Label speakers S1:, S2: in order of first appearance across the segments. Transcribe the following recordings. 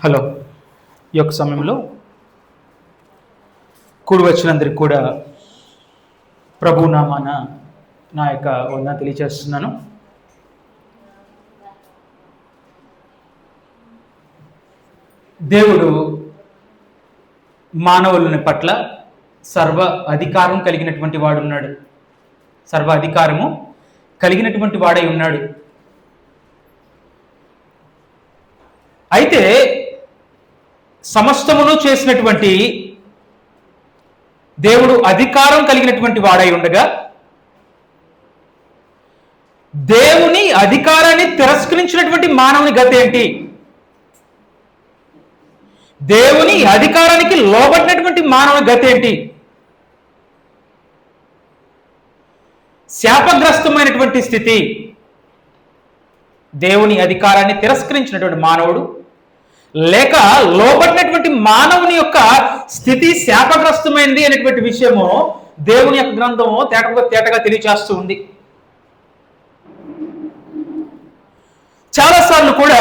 S1: Hello. ఈ యొక్క సమయంలో కూడి వచ్చినందరికి కూడా ప్రభునామాన నా యొక్క వందన తెలియజేస్తున్నాను. దేవుడు మానవులని పట్ల సర్వ అధికారం కలిగినటువంటి వాడు ఉన్నాడు. సర్వ అధికారము కలిగినటువంటి వాడై ఉన్నాడు. అయితే సమస్తమును చేసినటువంటి దేవుడు అధికారం కలిగినటువంటి వాడై ఉండగా దేవుని అధికారాన్ని తిరస్కరించినటువంటి మానవుని గతి ఏంటి? దేవుని అధికారానికి లోబడినటువంటి మానవుని గతి ఏంటి? శాపగ్రస్తమైనటువంటి స్థితి. దేవుని అధికారాన్ని తిరస్కరించినటువంటి మానవుడు లేక లోబడినటువంటి మానవుని యొక్క స్థితి శాపగ్రస్తమైంది అనేటువంటి విషయము దేవుని యొక్క గ్రంథము తేటగా తెలియచేస్తూ ఉంది. చాలాసార్లు కూడా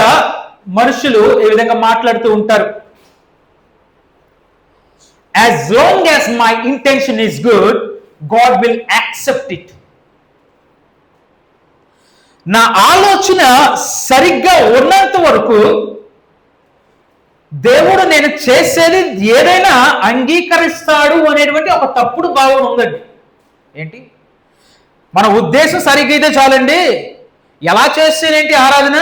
S1: మనుషులు ఈ విధంగా మాట్లాడుతూ ఉంటారు. As long as my intention is good, God will accept it. నా ఆలోచన సరిగ్గా ఉన్నంత వరకు దేవుడు నేను చేసేది ఏదైనా అంగీకరిస్తాడు అనేటువంటి ఒక తప్పుడు భావన ఉందండి. ఏంటి? మన ఉద్దేశం సరిగ్గా అయితే చాలండి, ఎలా చేస్తేనేంటి ఆరాధన,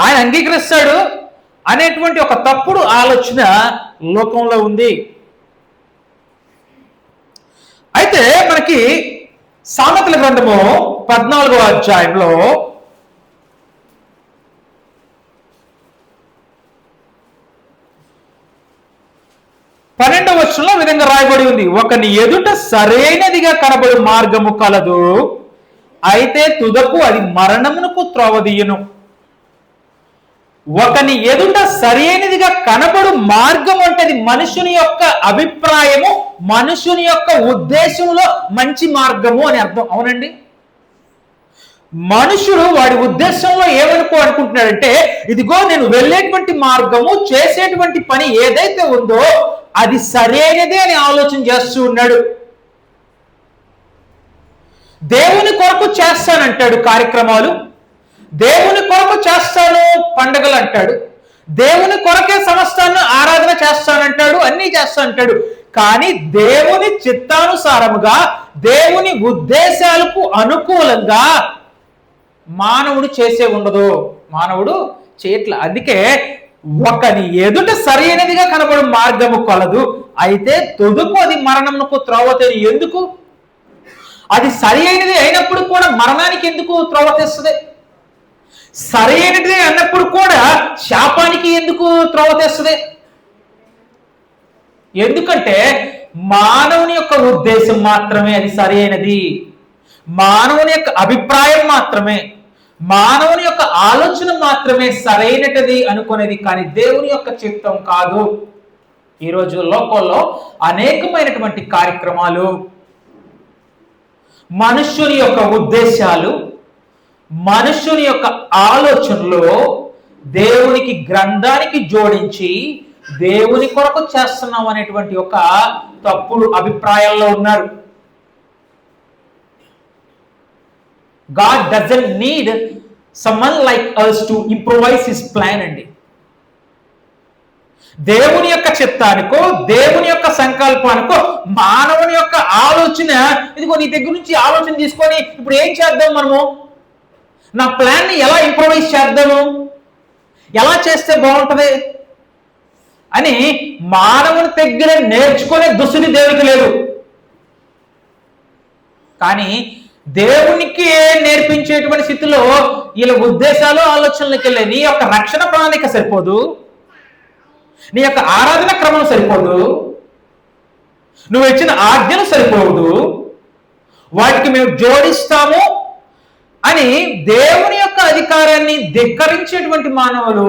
S1: ఆయన అంగీకరిస్తాడు అనేటువంటి ఒక తప్పుడు ఆలోచన లోకంలో ఉంది. అయితే మనకి సామెతల గ్రంథము 14వ అధ్యాయంలో 12వ వచనంలో ఈ విధంగా రాయబడి ఉంది. ఒకని ఎదుట సరైనదిగా కనబడు మార్గము కలదు, అయితే తుదకు అది మరణమునకు త్రోవదీయును. ఒకని ఎదుట సరైనదిగా కనబడు మార్గం అంటే అది మనుషుని యొక్క అభిప్రాయము, మనుషుని యొక్క ఉద్దేశంలో మంచి మార్గము అని అర్థం. అవునండి, మనుషుడు వాడి ఉద్దేశంలో అనుకుంటున్నాడంటే ఇదిగో నేను వెళ్ళేటువంటి మార్గము, చేసేటువంటి పని ఏదైతే ఉందో అది సరైనదే అని ఆలోచన చేస్తూ ఉన్నాడు. దేవుని కొరకు చేస్తానంటాడు కార్యక్రమాలు, దేవుని కొరకు చేస్తాను పండగలు అంటాడు, దేవుని కొరకే సమస్తాన్ని ఆరాధన చేస్తానంటాడు, అన్నీ చేస్తానంటాడు. కానీ దేవుని చిత్తానుసారముగా దేవుని ఉద్దేశాలకు అనుకూలంగా మానవుడు చేసే ఉండదు, మానవుడు చేయట్లా. అందుకే ఒకని ఎదుట సరైనదిగా కనబడు మార్గము కలదు, అయితే తుదకు అది మరణమునకు త్రోవతేని. ఎందుకు? అది సరి అయినది అయినప్పుడు కూడా మరణానికి ఎందుకు త్రోవతేస్తుంది? సరి అయినది అన్నప్పుడు కూడా శాపానికి ఎందుకు త్రోవతేస్తుంది? ఎందుకంటే మానవుని యొక్క ఉద్దేశం మాత్రమే అది సరి అయినది, మానవుని యొక్క అభిప్రాయం మాత్రమే, మానవుని యొక్క ఆలోచన మాత్రమే సరైనది అనుకునేది, కానీ దేవుని యొక్క చిత్తం కాదు. ఈరోజు లోకంలో అనేకమైనటువంటి కార్యక్రమాలు మనుష్యుని యొక్క ఉద్దేశాలు, మనుష్యుని యొక్క ఆలోచనలు దేవునికి గ్రంథానికి జోడించి దేవుని కొరకు చేస్తున్నాం అనేటువంటి ఒక తప్పుడు అభిప్రాయాల్లో ఉన్నారు. God doesn't need someone like us to improvise his plan అండి. దేవుని యొక్క చిత్తానికో దేవుని యొక్క సంకల్పానికో మానవుని యొక్క ఆలోచన, ఇదిగో నీ దగ్గర నుంచి ఆలోచన తీసుకొని ఇప్పుడు ఏం చేద్దాం, మనము నా ప్లాన్ని ఎలా ఇంప్రూవైజ్ చేద్దాము, ఎలా చేస్తే బాగుంటుంది అని మానవుని దగ్గర నేర్చుకునే దుస్తుని దేవునికి లేదు. కానీ దేవునికి నేర్పించేటువంటి స్థితిలో వీళ్ళ ఉద్దేశాలు ఆలోచనలకు వెళ్ళే. నీ యొక్క రక్షణ ప్రణాళిక సరిపోదు, నీ యొక్క ఆరాధన క్రమం సరిపోదు, నువ్వు ఇచ్చిన ఆజ్ఞలు సరిపోదు, వాటికి మేము జోడిస్తాము అని దేవుని యొక్క అధికారాన్ని ధిక్కరించేటువంటి మానవులు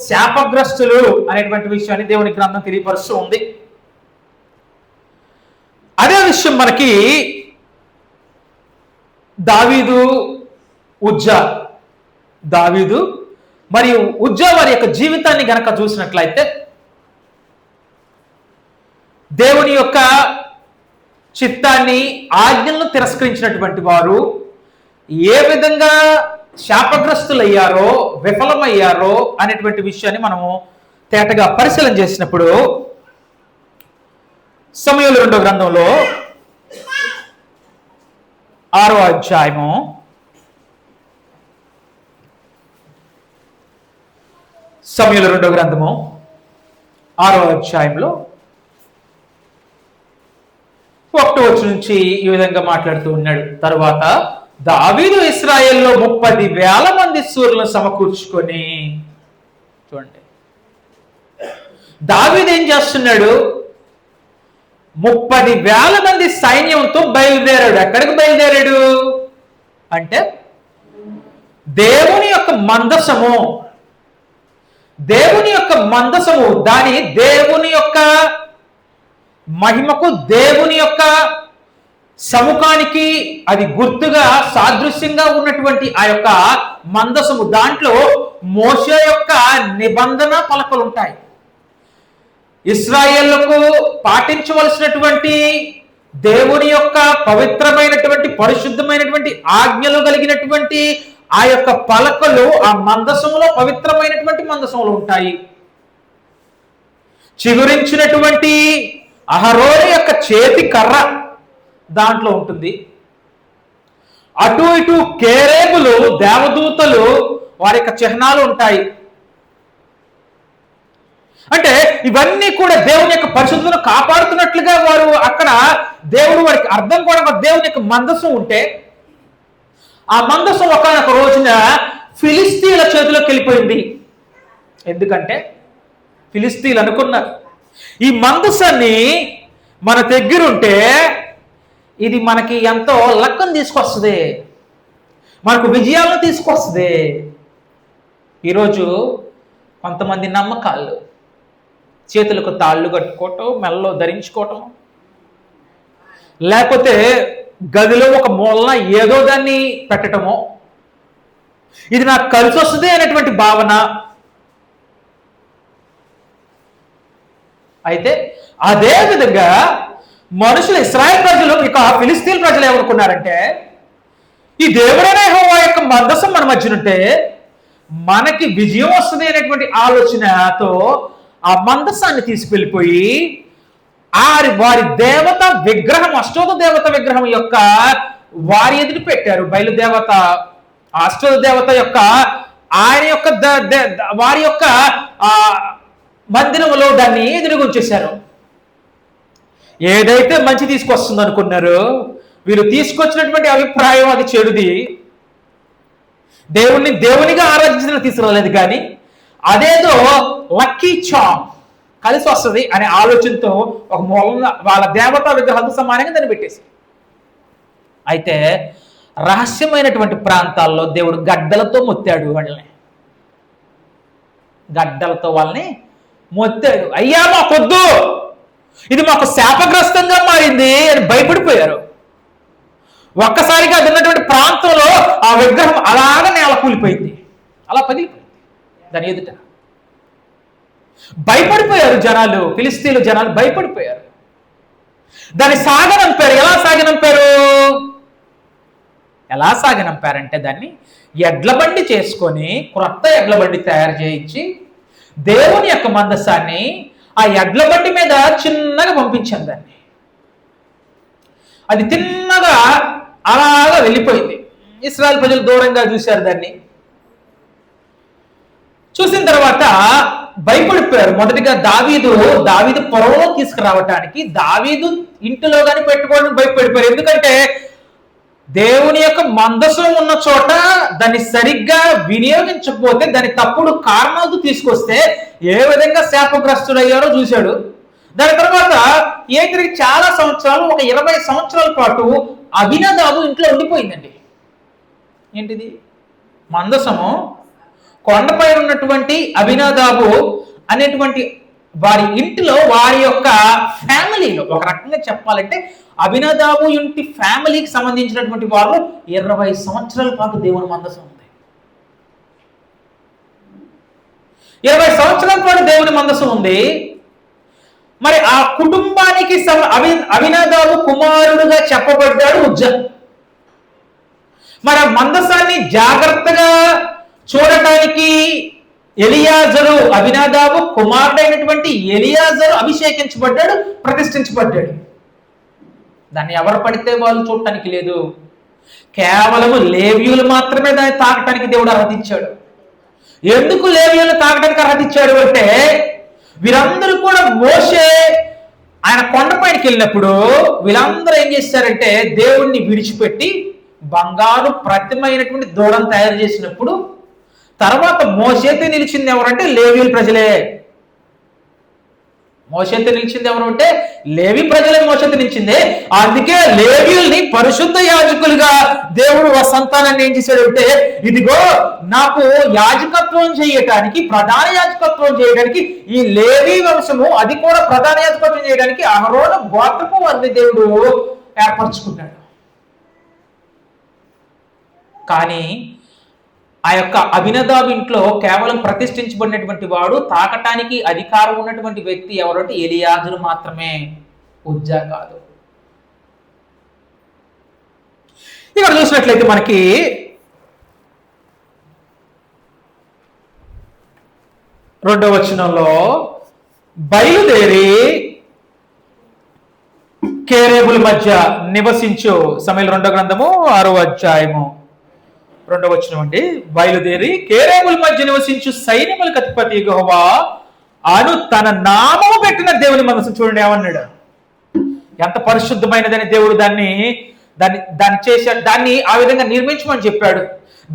S1: శాపగ్రస్తులు అనేటువంటి విషయాన్ని దేవుని గ్రంథం తెలియపరుస్తూ ఉంది. అదే విషయం మనకి దావీదు ఉజ్జా మరియు ఉజ్జా వారి యొక్క జీవితాన్ని గనక చూసినట్లయితే దేవుని యొక్క చిత్తాన్ని ఆజ్ఞలను తిరస్కరించినటువంటి వారు ఏ విధంగా శాపగ్రస్తులయ్యారో విఫలమయ్యారో అనేటువంటి విషయాన్ని మనము తేటగా పరిశీలన చేసినప్పుడు సమూయేలు 2వ గ్రంథంలో 6వ అధ్యాయము 2వ గ్రంథము 6వ అధ్యాయంలో 1వ వచనం నుంచి ఈ విధంగా మాట్లాడుతూ ఉన్నాడు. తరువాత దావీదు ఇశ్రాయేల్లో 30,000 మంది శూరులను సమకూర్చుకొని, చూడండి దావీదు ఏం చేస్తున్నాడు, 30,000 మంది సైన్యంతో బయలుదేరాడు. ఎక్కడికి బయలుదేరాడు అంటే దేవుని యొక్క మందసము, దేవుని యొక్క మందసము దాని దేవుని యొక్క మహిమకు, దేవుని యొక్క సముఖానికి అది గుర్తుగా సాదృశ్యంగా ఉన్నటువంటి ఆ యొక్క మందసము, దాంట్లో మోషే యొక్క నిబంధన పలకలు ఉంటాయి. ఇశ్రాయేలుకు పాటించవలసినటువంటి దేవుని యొక్క పవిత్రమైనటువంటి పరిశుద్ధమైనటువంటి ఆజ్ఞలు కలిగినటువంటి ఆ యొక్క పలకలు ఆ మందసములో, పవిత్రమైనటువంటి మందసములో ఉంటాయి. చిగురించినటువంటి అహరోను యొక్క చేతి కర్ర దాంట్లో ఉంటుంది. అటు ఇటు కేరేబులు, దేవదూతలు వారి యొక్క చిహ్నాలు ఉంటాయి. అంటే ఇవన్నీ కూడా దేవుని యొక్క పరిశుద్ధతను కాపాడుతున్నట్లుగా వారు అక్కడ దేవుడు వారికి అర్థం కూడా దేవుని యొక్క మందసం ఉంటే, ఆ మందసం ఒకనొక రోజున ఫిలిస్తీన్ల చేతిలోకి వెళ్ళిపోయింది. ఎందుకంటే ఫిలిస్తీన్లు అనుకున్నారు, ఈ మందసాన్ని మన దగ్గర ఉంటే ఇది మనకి ఎంతో లక్కను తీసుకొస్తుంది, మనకు విజయాలను తీసుకొస్తుంది. ఈరోజు కొంతమంది నమ్మకాలు, చేతులకు తాళ్ళు కట్టుకోవటం, మెల్లో ధరించుకోవటం, లేకపోతే గదిలో ఒక మూలన ఏదో దాన్ని పెట్టటమో, ఇది నాకు కలిసి వస్తుంది అనేటువంటి భావన. అయితే అదే విధంగా మనుషులు, ఇశ్రాయేల్ ప్రజలు, ఇక ఫిలిస్తీన్ ప్రజలు ఏమనుకున్నారంటే, ఈ దేవుడైన యెహోవా యొక్క మందసం మన మధ్యనుంటే మనకి విజయం వస్తుంది అనేటువంటి ఆలోచనతో ఆ మందసాన్ని తీసుకెళ్ళిపోయి వారి దేవత విగ్రహం, అష్టోద దేవత విగ్రహం యొక్క వారి ఎదురు పెట్టారు. బయలుదేవత, అష్టోద దేవత యొక్క ఆయన యొక్క వారి యొక్క మందిరంలో దాన్ని ఎదురుగుంచేశారు. ఏదైతే మంచి తీసుకొస్తుంది అనుకున్నారు, వీరు తీసుకొచ్చినటువంటి అభిప్రాయం అది చెడుది. దేవుణ్ణి దేవునిగా ఆరాధించడం తీసుకురాలేదు, కానీ అదేదో లక్కీ చామ్ కలిసి వస్తుంది అనే ఆలోచనతో ఒక మూలంగా వాళ్ళ దేవతా విగ్రహాలకు సమానంగా దాన్ని పెట్టేసి, అయితే రహస్యమైనటువంటి ప్రాంతాల్లో దేవుడు గడ్డలతో మొత్తాడు. గడ్డలతో వాళ్ళని మొత్తాడు. అయ్యా మాకొద్దు, ఇది మాకు శాపగ్రస్తంగా మారింది అని భయపడిపోయారు. ఒక్కసారిగా అది ఉన్నటువంటి ప్రాంతంలో ఆ విగ్రహం అలాగ నేల కూలిపోయింది, అలా పగిలిపోయింది. దాని ఎదుట భయపడిపోయారు జనాలు, ఫిలిస్తీన్లు జనాలు భయపడిపోయారు. దాన్ని సాగనంపారు. ఎలా సాగనంపారంటే, దాన్ని ఎడ్ల బండి చేసుకొని, క్రొత్త ఎడ్ల బండి తయారు చేయించి దేవుని యొక్క మందసాన్ని ఆ ఎడ్ల బండి మీద చిన్నగా పంపించాను. దాన్ని అది తిన్నగా అలాగా వెళ్ళిపోయింది. ఇశ్రాయేల్ ప్రజలు దూరంగా చూశారు. దాన్ని చూసిన తర్వాత భయపడిపోయారు. మొదటిగా దావీదు పొలంలో తీసుకురావటానికి, దావీదు ఇంటిలో కానీ పెట్టుకోవడానికి భయపడిపోయారు. ఎందుకంటే దేవుని యొక్క మందసం ఉన్న చోట దాన్ని సరిగ్గా వినియోగించకపోతే, దాని తప్పుడు కారణాలతో తీసుకొస్తే ఏ విధంగా శాపగ్రస్తుడయ్యారో చూశాడు. దాని తర్వాత తిరిగి చాలా సంవత్సరాలు, ఒక 20 సంవత్సరాల పాటు అభినదాబు ఇంట్లో ఉండిపోయిందండి. ఏంటిది? మందసము. కొండపై ఉన్నటువంటి అభినదాబు అనేటువంటి వారి ఇంటిలో, వారి యొక్క ఫ్యామిలీలో, ఒక రకంగా చెప్పాలంటే అభినదాబు ఇంటి ఫ్యామిలీకి సంబంధించినటువంటి వారు 20 సంవత్సరాల పాటు దేవుని మందసం ఉంది. 20 సంవత్సరాల పాటు దేవుని మందసం ఉంది. మరి ఆ కుటుంబానికి అబీనాదాబు కుమారుడుగా చెప్పబడ్డాడు ఉజ్జా. మరి ఆ మందసాన్ని జాగ్రత్తగా చూడటానికి ఎలియాజరు, అబీనాదాబు కుమారుడైనటువంటి ఎలియాజరు అభిషేకించబడ్డాడు, ప్రతిష్ఠించబడ్డాడు. దాన్ని ఎవరు పడితే వాళ్ళు చూడటానికి లేదు. కేవలము లేవీయులు మాత్రమే దాన్ని తాకటానికి దేవుడు అర్హత ఇచ్చాడు. ఎందుకు లేవీయులు తాకటానికి అర్హత ఇచ్చాడు అంటే, వీరందరూ కూడా మోషే ఆయన కొండపైకి వెళ్ళినప్పుడు వీళ్ళందరూ ఏం చేశారంటే దేవుణ్ణి విడిచిపెట్టి బంగారు ప్రతిమైనటువంటి దూడను తయారు చేసినప్పుడు తర్వాత మోషేతో నిలిచింది ఎవరంటే లేవీయుల ప్రజలే. మోషేతో నిలిచింది ఎవరు అంటే లేవి ప్రజలే మోషేతో నిలిచింది. అందుకే లేవీయుల్ని పరిశుద్ధ యాజకులుగా దేవుడు ఆ సంతానాన్ని ఏం చేశాడంటే, ఇదిగో నాకు యాజకత్వం చేయటానికి, ప్రధాన యాజకత్వం చేయడానికి ఈ లేవి వంశము, అది కూడా ప్రధాన యాజకత్వం చేయడానికి అహరోను గోత్రపు వారిని దేవుడు ఏర్పరచుకున్నాడు. కానీ ఆ యొక్క అబీనాదాబు ఇంట్లో కేవలం ప్రతిష్ఠించబడినటువంటి వాడు, తాకటానికి అధికారం ఉన్నటువంటి వ్యక్తి ఎవరంటే ఎలియాజరు మాత్రమే, ఉజ్జా కాదు. ఇక్కడ చూసినట్లయితే మనకి రెండవ వచనంలో బయలుదేరి కేరేబుల మధ్య నివసించు, సమయలు 2వ గ్రంథము 6వ అధ్యాయము 2వ వచనం అండి. బయలుదేరి కేరేబుల మధ్య నివసించు సైన్యములకు అధిపతి యెహోవా అను తన నామము పెట్టిన దేవుని మనసు. చూడండి ఏమన్నాడు, ఎంత పరిశుద్ధమైనదని దేవుడు దాన్ని చేశాడు, దాన్ని ఆ విధంగా నిర్మించమని చెప్పాడు.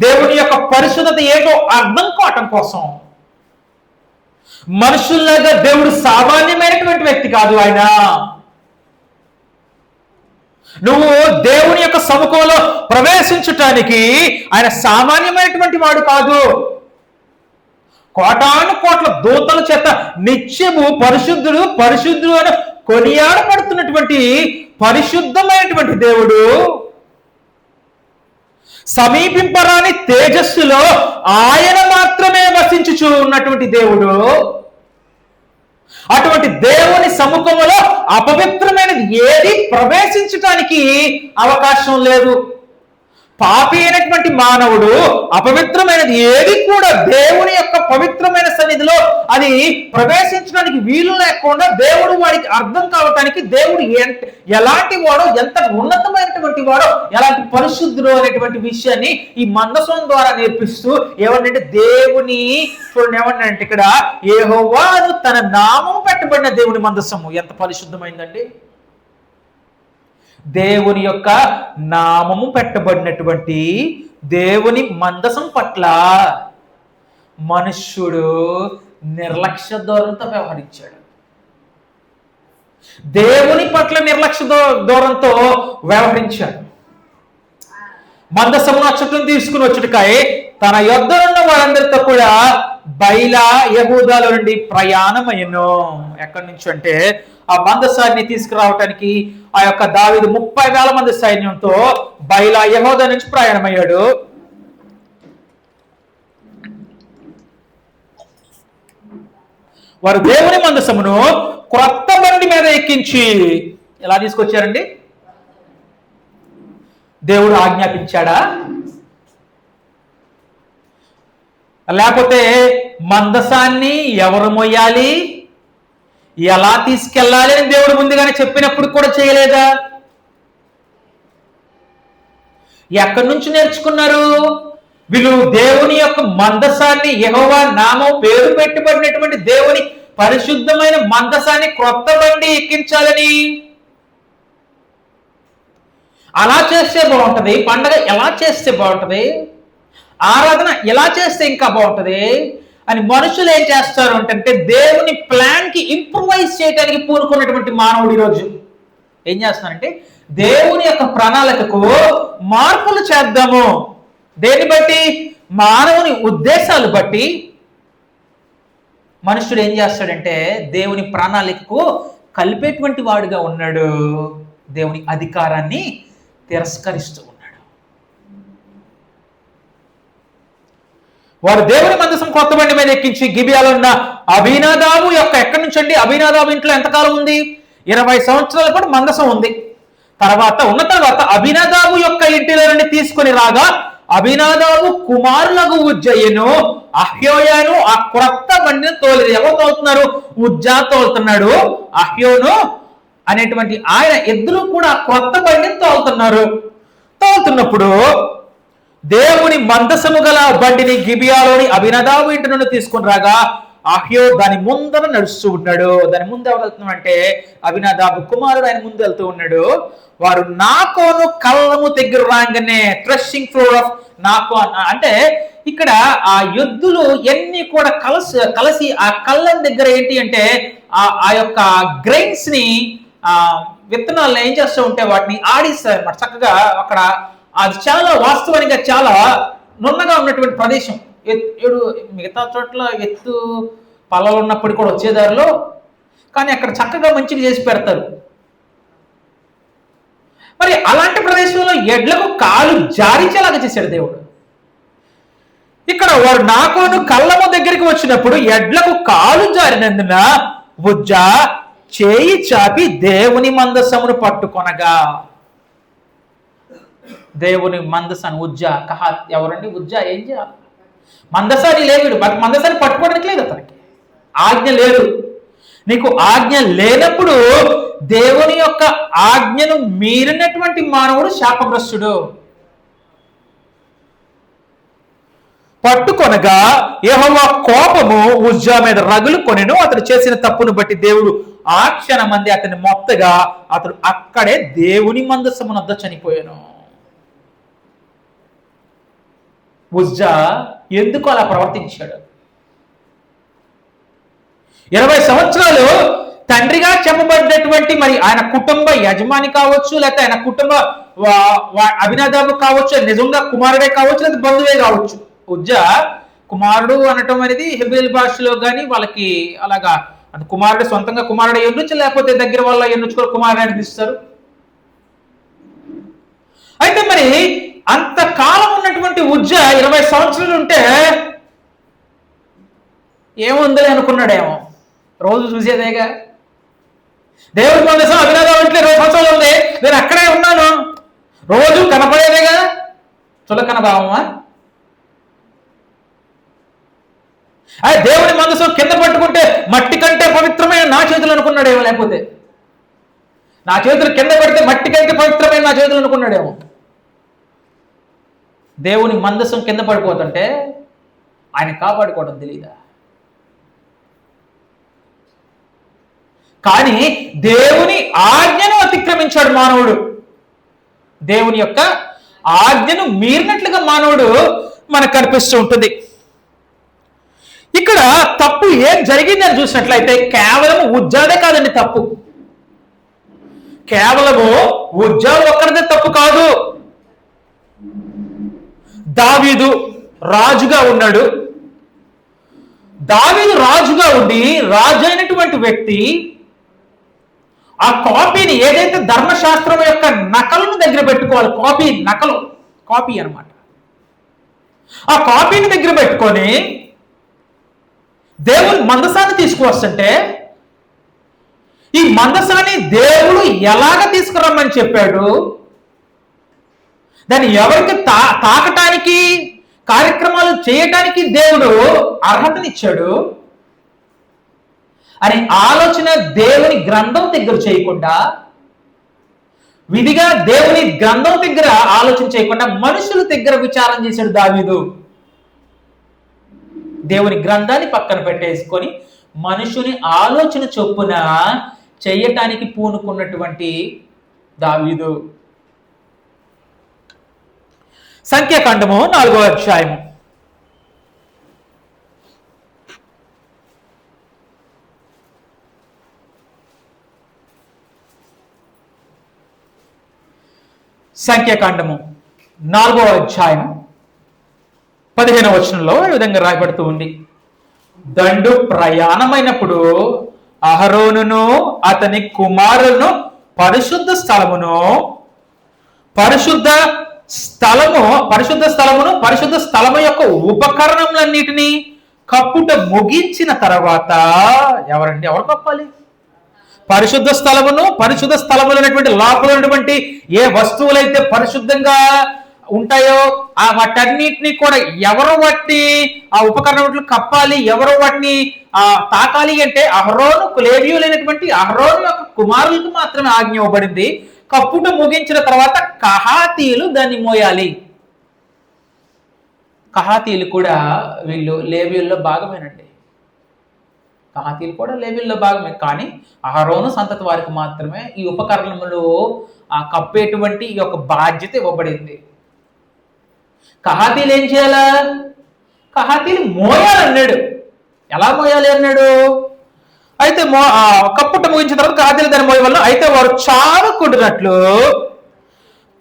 S1: దేవుని యొక్క పరిశుద్ధత ఏంటో అర్థం కావటం కోసం. మనుషుల్లాగా దేవుడు సామాన్యమైనటువంటి వ్యక్తి కాదు ఆయన. నువ్వు దేవుని యొక్క సముఖంలో ప్రవేశించటానికి ఆయన సామాన్యమైనటువంటి వాడు కాదు. కోటాను కోట్ల దూతల చేత నిత్యము పరిశుద్ధుడు పరిశుద్ధుడు అని కొనియాడబడుతున్నటువంటి పరిశుద్ధమైనటువంటి దేవుడు, సమీపింపరాని తేజస్సులో ఆయన మాత్రమే వసించుచూ ఉన్నటువంటి దేవుడు. అటువంటి దేవుని సముఖంలో అపవిత్రమైనది ఏది ప్రవేశించటానికి అవకాశం లేదు. పాపి అయినటువంటి మానవుడు అపవిత్రమైనది ఏది కూడా దేవుని యొక్క పవిత్రమైన సన్నిధిలో అది ప్రవేశించడానికి వీలు లేకుండా దేవుడు వాడికి అర్థం కావటానికి దేవుడు ఎలాంటి వాడో, ఎంత ఉన్నతమైనటువంటి వాడో, ఎలాంటి పరిశుద్ధుడు అనేటువంటి విషయాన్ని ఈ మందసం ద్వారా నేర్పిస్తూ ఏమన్నంటే దేవుని చూడండి ఏమన్నాడంటే ఇక్కడ యెహోవా తన నామం పెట్టబడిన దేవుని మందసము ఎంత పరిశుద్ధమైందండి. దేవుని యొక్క నామము పెట్టబడినటువంటి దేవుని మందసం పట్ల మనుష్యుడు నిర్లక్ష్య ధోరణితో వ్యవహరించాడు. దేవుని పట్ల నిర్లక్ష్య ధోరణితో వ్యవహరించాడు. మందసమును అచ్చటం తీసుకుని వచ్చుటకాయ తన యొద్ద ఉన్న వారందరితో కూడా బయలా యెహూదాలో నుండి ప్రయాణమయ్యను. ఎక్కడి నుంచి అంటే ఆ మందసాన్ని తీసుకురావటానికి ఆ యొక్క దావీదు 30,000 మంది సైన్యంతో బయలా యెహూదా నుంచి ప్రయాణమయ్యాడు. వారు దేవుని మందసమును క్రొత్త బండి మీద ఎక్కించి ఎలా తీసుకొచ్చారండి? దేవుడు ఆజ్ఞాపించాడా? లేకపోతే మందసాన్ని ఎవరు మోయాలి, ఎలా తీసుకెళ్ళాలి అని దేవుడు ముందుగానే చెప్పినప్పుడు కూడా చేయలేదా? ఎక్కడి నుంచి నేర్చుకున్నారు వీళ్ళు? దేవుని యొక్క మందసాన్ని, యెహోవా నామం పేరు పెట్టబడినటువంటి దేవుని పరిశుద్ధమైన మందసాన్ని క్రొత్త బండి ఎక్కించాలని. అలా చేస్తే బాగుంటది, పండగ ఎలా చేస్తే బాగుంటది, ఆరాధన ఎలా చేస్తే ఇంకా బాగుంటది అని మనుషులు ఏం చేస్తారు అంటే దేవుని ప్లాన్ కి ఇంప్రూవైజ్ చేయడానికి పూనుకున్నటువంటి మానవుడు ఈరోజు ఏం చేస్తున్నారంటే దేవుని యొక్క ప్రణాళికకు మార్పులు చేద్దాము. దేన్ని బట్టి? మానవుని ఉద్దేశాలు బట్టి మనుషుడు ఏం చేస్తాడంటే దేవుని ప్రణాళికకు కలిపేటువంటి వాడుగా ఉన్నాడు. దేవుని అధికారాన్ని తిరస్కరిస్తూ ఉన్నాడు. వారు దేవుని మందసం కొత్త బండి మీద ఎక్కించి గిబియాలో ఉన్న అభినాదాబు యొక్క ఎక్కడి నుంచి అండి? అభినాదాబు ఇంట్లో ఎంతకాలం ఉంది? 20 సంవత్సరాల పాటు మందసం ఉంది. తర్వాత అభినాదాబు యొక్క ఇంటిలో నుండి తీసుకుని రాగా అభినాదాబు కుమారులకు ఉజ్జయ్యను అహ్యోయాను ఆ క్రొత్త బండిని తోలేదు. ఎవరు తోలుతున్నారు? ఉజ్జా తోలుతున్నాడు, అహ్యోను అనేటువంటి ఆయన ఇద్దరు కూడా క్రొత్త బండిని తోలుతున్నప్పుడు దేవుని మందసము గల బండిని గిబియాలోని అభినదాబు ఇంటి నుండి తీసుకుని రాగా అహ్యో దాని ముందర నడుస్తూ ఉన్నాడు. దాని ముందు ఎవరు వెళ్తున్నామంటే అభినదాబు కుమారుడు ఆయన ముందు వెళ్తూ ఉన్నాడు. వారు నాకోను కళ్ళము దగ్గర రాగానే థ్రెషింగ్ ఫ్లోర్ ఆఫ్ నాకో అంటే ఇక్కడ ఆ ఎద్దులు ఎన్ని కూడా కలిసి ఆ కళ్ళం దగ్గర ఏంటి అంటే ఆ యొక్క గ్రెయిన్స్ ని విత్తనాలను ఏం చేస్తూ ఉంటే వాటిని ఆడిస్తారు అన్నమాట చక్కగా. అక్కడ అది చాలా వాస్తవానికి చాలా నున్నగా ఉన్నటువంటి ప్రదేశం. మిగతా చోట్ల ఎత్తు పొలాలు ఉన్నప్పుడు కూడా వచ్చేదారిలో, కానీ అక్కడ చక్కగా మంచిగా చేసి పెడతారు. మరి అలాంటి ప్రదేశంలో ఎడ్లకు కాలు జారించేలాగా చేశాడు దేవుడు. ఇక్కడ వారు నాకోను కళ్ళము దగ్గరికి వచ్చినప్పుడు ఎడ్లకు కాలు జారినందున ఉజ్జా చేయి చాపి దేవుని మందసమును పట్టుకొనగా. దేవుని మందసాన్ని ఉజ్జా కహాత్ ఎవరండి? ఉజ్జా ఏం చేయాలి? మందసాన్ని లేవుడు, మందసాన్ని పట్టుకోవడానికి లేదు, అతనికి ఆజ్ఞ లేదు. నీకు ఆజ్ఞ లేనప్పుడు దేవుని యొక్క ఆజ్ఞను మీరినటువంటి మానవుడు శాపగ్రస్తుడు. పట్టుకొనగా యెహోవా కోపము ఉజ్జా మీద రగులు కొనెను. అతడు చేసిన తప్పును బట్టి దేవుడు ఆ క్షణమంది అతని మొత్తగా అతడు అక్కడే దేవుని మందసమునొద్ద చనిపోయాను. ఉజ్జా ఎందుకు అలా ప్రవర్తించాడు? 20 సంవత్సరాలు తండ్రిగా చెప్పబడినటువంటి మరి ఆయన కుటుంబ యజమాని కావచ్చు, లేకపోతే ఆయన కుటుంబ అభినదాబు కావచ్చు, నిజంగా కుమారుడే కావచ్చు, లేదా బంధువే కావచ్చు. ఉజ్జా కుమారుడు అనటం అనేది హెబ్రీల భాషలో కానీ వాళ్ళకి అలాగా అంటే కుమారుడు సొంతంగా కుమారుడు ఎన్నుచ్చు, లేకపోతే దగ్గర వాళ్ళ ఎన్నుచుకో కుమారుడు అనిపిస్తారు. అయితే మరి అంతకాలం ఉన్నటువంటి ఉజ్జా 20 సంవత్సరాలు ఉంటే ఏముందని అనుకున్నాడేమో. రోజు చూసేదేగా దేవుడి మందసం అభినదాబు ఇంట్లో 20 సంవత్సరాలు ఉంది, నేను అక్కడే ఉన్నాను, రోజు కనపడేదేగా. చులకన భావమా? అదే దేవుడి మందసం కింద పట్టుకుంటే మట్టి కంటే పవిత్రమైన నా చేతులు అనుకున్నాడేమో, లేకపోతే నా చేతులు కింద పడితే మట్టి కంటే పవిత్రమైన నా చేతులు అనుకున్నాడేమో. దేవుని మందసం కింద పడిపోతుంటే ఆయన కాపాడుకోవడం తెలీదా? కానీ దేవుని ఆజ్ఞను అతిక్రమించాడు మానవుడు. దేవుని యొక్క ఆజ్ఞను మీరినట్లుగా మానవుడు మనకు కనిపిస్తూ ఉంటుంది. ఇక్కడ తప్పు ఏం జరిగిందని చూసినట్లయితే కేవలం ఉజ్జాదే కాదండి తప్పు. కేవలము ఉజ్జా ఒక్కరిదే తప్పు కాదు. దావీదు రాజుగా ఉన్నాడు. దావీదు రాజుగా ఉండి రాజు అయినటువంటి వ్యక్తి ఆ కాపీని ఏదైతే ధర్మశాస్త్రం యొక్క నకలను దగ్గర పెట్టుకోవాలి, కాపీ అన్నమాట. ఆ కాపీని దగ్గర పెట్టుకొని దేవుని మందసాన్ని తీసుకువస్తుంటే ఈ మందసాన్ని దేవుడు ఎలాగ తీసుకురమ్మని చెప్పాడు, దాన్ని ఎవరికి తాకటానికి కార్యక్రమాలు చేయటానికి దేవుడు అర్హతనిచ్చాడు అని ఆలోచన దేవుని గ్రంథం దగ్గర చేయకుండా, విధిగా దేవుని గ్రంథం దగ్గర ఆలోచన చేయకుండా మనుషుల దగ్గర విచారం చేశాడు దావీదు. దేవుని గ్రంథాన్ని పక్కన పెట్టేసుకొని మనుషుని ఆలోచన చొప్పున చేయటానికి పూనుకున్నటువంటి దావీదు. సంఖ్యాకాండము 4వ అధ్యాయము. సంఖ్యాకాండము 4వ అధ్యాయం 15వ వచనంలో ఈ విధంగా రాయబడుతూ ఉంది. దండు ప్రయాణమైనప్పుడు అహరోనును అతని కుమారులను పరిశుద్ధ స్థలము, పరిశుద్ధ స్థలమును, పరిశుద్ధ స్థలము యొక్క ఉపకరణములన్నిటినీ కప్పుట ముగించిన తర్వాత ఎవరు కప్పాలి? పరిశుద్ధ స్థలమును, పరిశుద్ధ స్థలములు అనేటువంటి లోపల ఉన్నటువంటి ఏ వస్తువులైతే పరిశుద్ధంగా ఉంటాయో వాటన్నిటిని కూడా ఎవరు వాటిని ఆ ఉపకరణములు కప్పాలి, ఎవరు వాటిని తాకాలి అంటే అహరోను, లేవీయులైనటువంటి అహరోను యొక్క కుమారులకు మాత్రమే ఆజ్ఞ ఇవ్వబడింది. కప్పుట ముగించిన తర్వాత కహాతీయులు దాన్ని మోయాలి. కహాతీయులు కూడా వీళ్ళు లేవీయుల్లో భాగమేనండి. కహాతీయులు కూడా లేవీయుల్లో భాగమే, కానీ అహరోను సంతతి వారికి మాత్రమే ఈ ఉపకరణములు కప్పేటువంటి ఈ యొక్క బాధ్యత ఇవ్వబడింది. కహాతీయులు ఏం చేయాలా? కహాతీయులు మోయాలన్నాడు. ఎలా మోయాలి అన్నాడు? అయితే కప్పుట ముగించిన తర్వాత కహాతీయులు దాన్ని మోయవల్ల అయితే వారు చావకూడనట్లు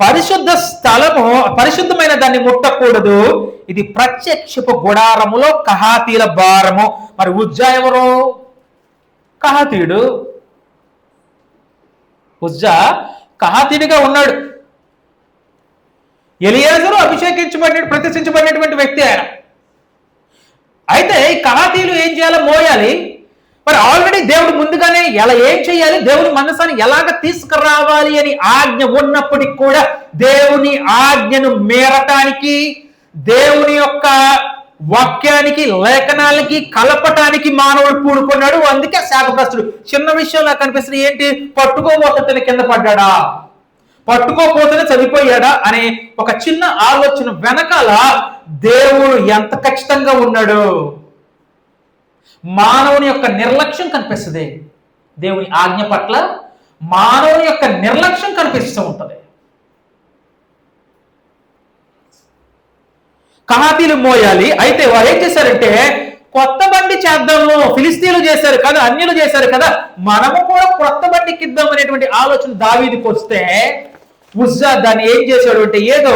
S1: పరిశుద్ధ స్థలము, పరిశుద్ధమైన దాన్ని ముట్టకూడదు. ఇది ప్రత్యక్షపు గుడారములో కహాతీయుల భారము. మరి ఉజ్జా ఎవరు? కహాతీయుడు. ఉజ్జా కహాతీయుడిగా ఉన్నాడు. ఎలియాజరు ప్రతిష్ఠించబడినటువంటి వ్యక్తి ఆయన. అయితే ఈ కహాతీయులు ఏం చేయాలో మోయాలి. మరి ఆల్రెడీ దేవుడు ముందుగానే ఏం చేయాలి, దేవుని మనసాన్ని ఎలాగ తీసుకురావాలి అని ఆజ్ఞ ఉన్నప్పటికీ కూడా దేవుని ఆజ్ఞను మేరటానికి, దేవుని యొక్క వాక్యానికి, లేఖనాలకి కలపటానికి మానవుడు పూనుకున్నాడు. అందుకే శాపగ్రస్తుడు. చిన్న విషయంలో కనిపిస్తుంది ఏంటి? పట్టుకోబోతుంటే కింద పడ్డాడా, పట్టుకోపోతేనే చనిపోయాడా అనే ఒక చిన్న ఆలోచన వెనకాల దేవుడు ఎంత ఖచ్చితంగా ఉన్నాడు. మానవుని యొక్క నిర్లక్ష్యం కనిపిస్తుంది. దేవుని ఆజ్ఞ పట్ల మానవుని యొక్క నిర్లక్ష్యం కనిపిస్తూ ఉంటుంది. కహాతీలు మోయాలి. అయితే వారు ఏం చేశారంటే కొత్త బండి చేద్దాము, ఫిలిస్తీన్లు చేశారు కదా, అన్యులు చేశారు కదా, మనము కూడా కొత్త బండికి ఇద్దాం అనేటువంటి ఆలోచన దావీదుకి వస్తే ఉజ్జా దాన్ని ఏం చేశాడు అంటే ఏదో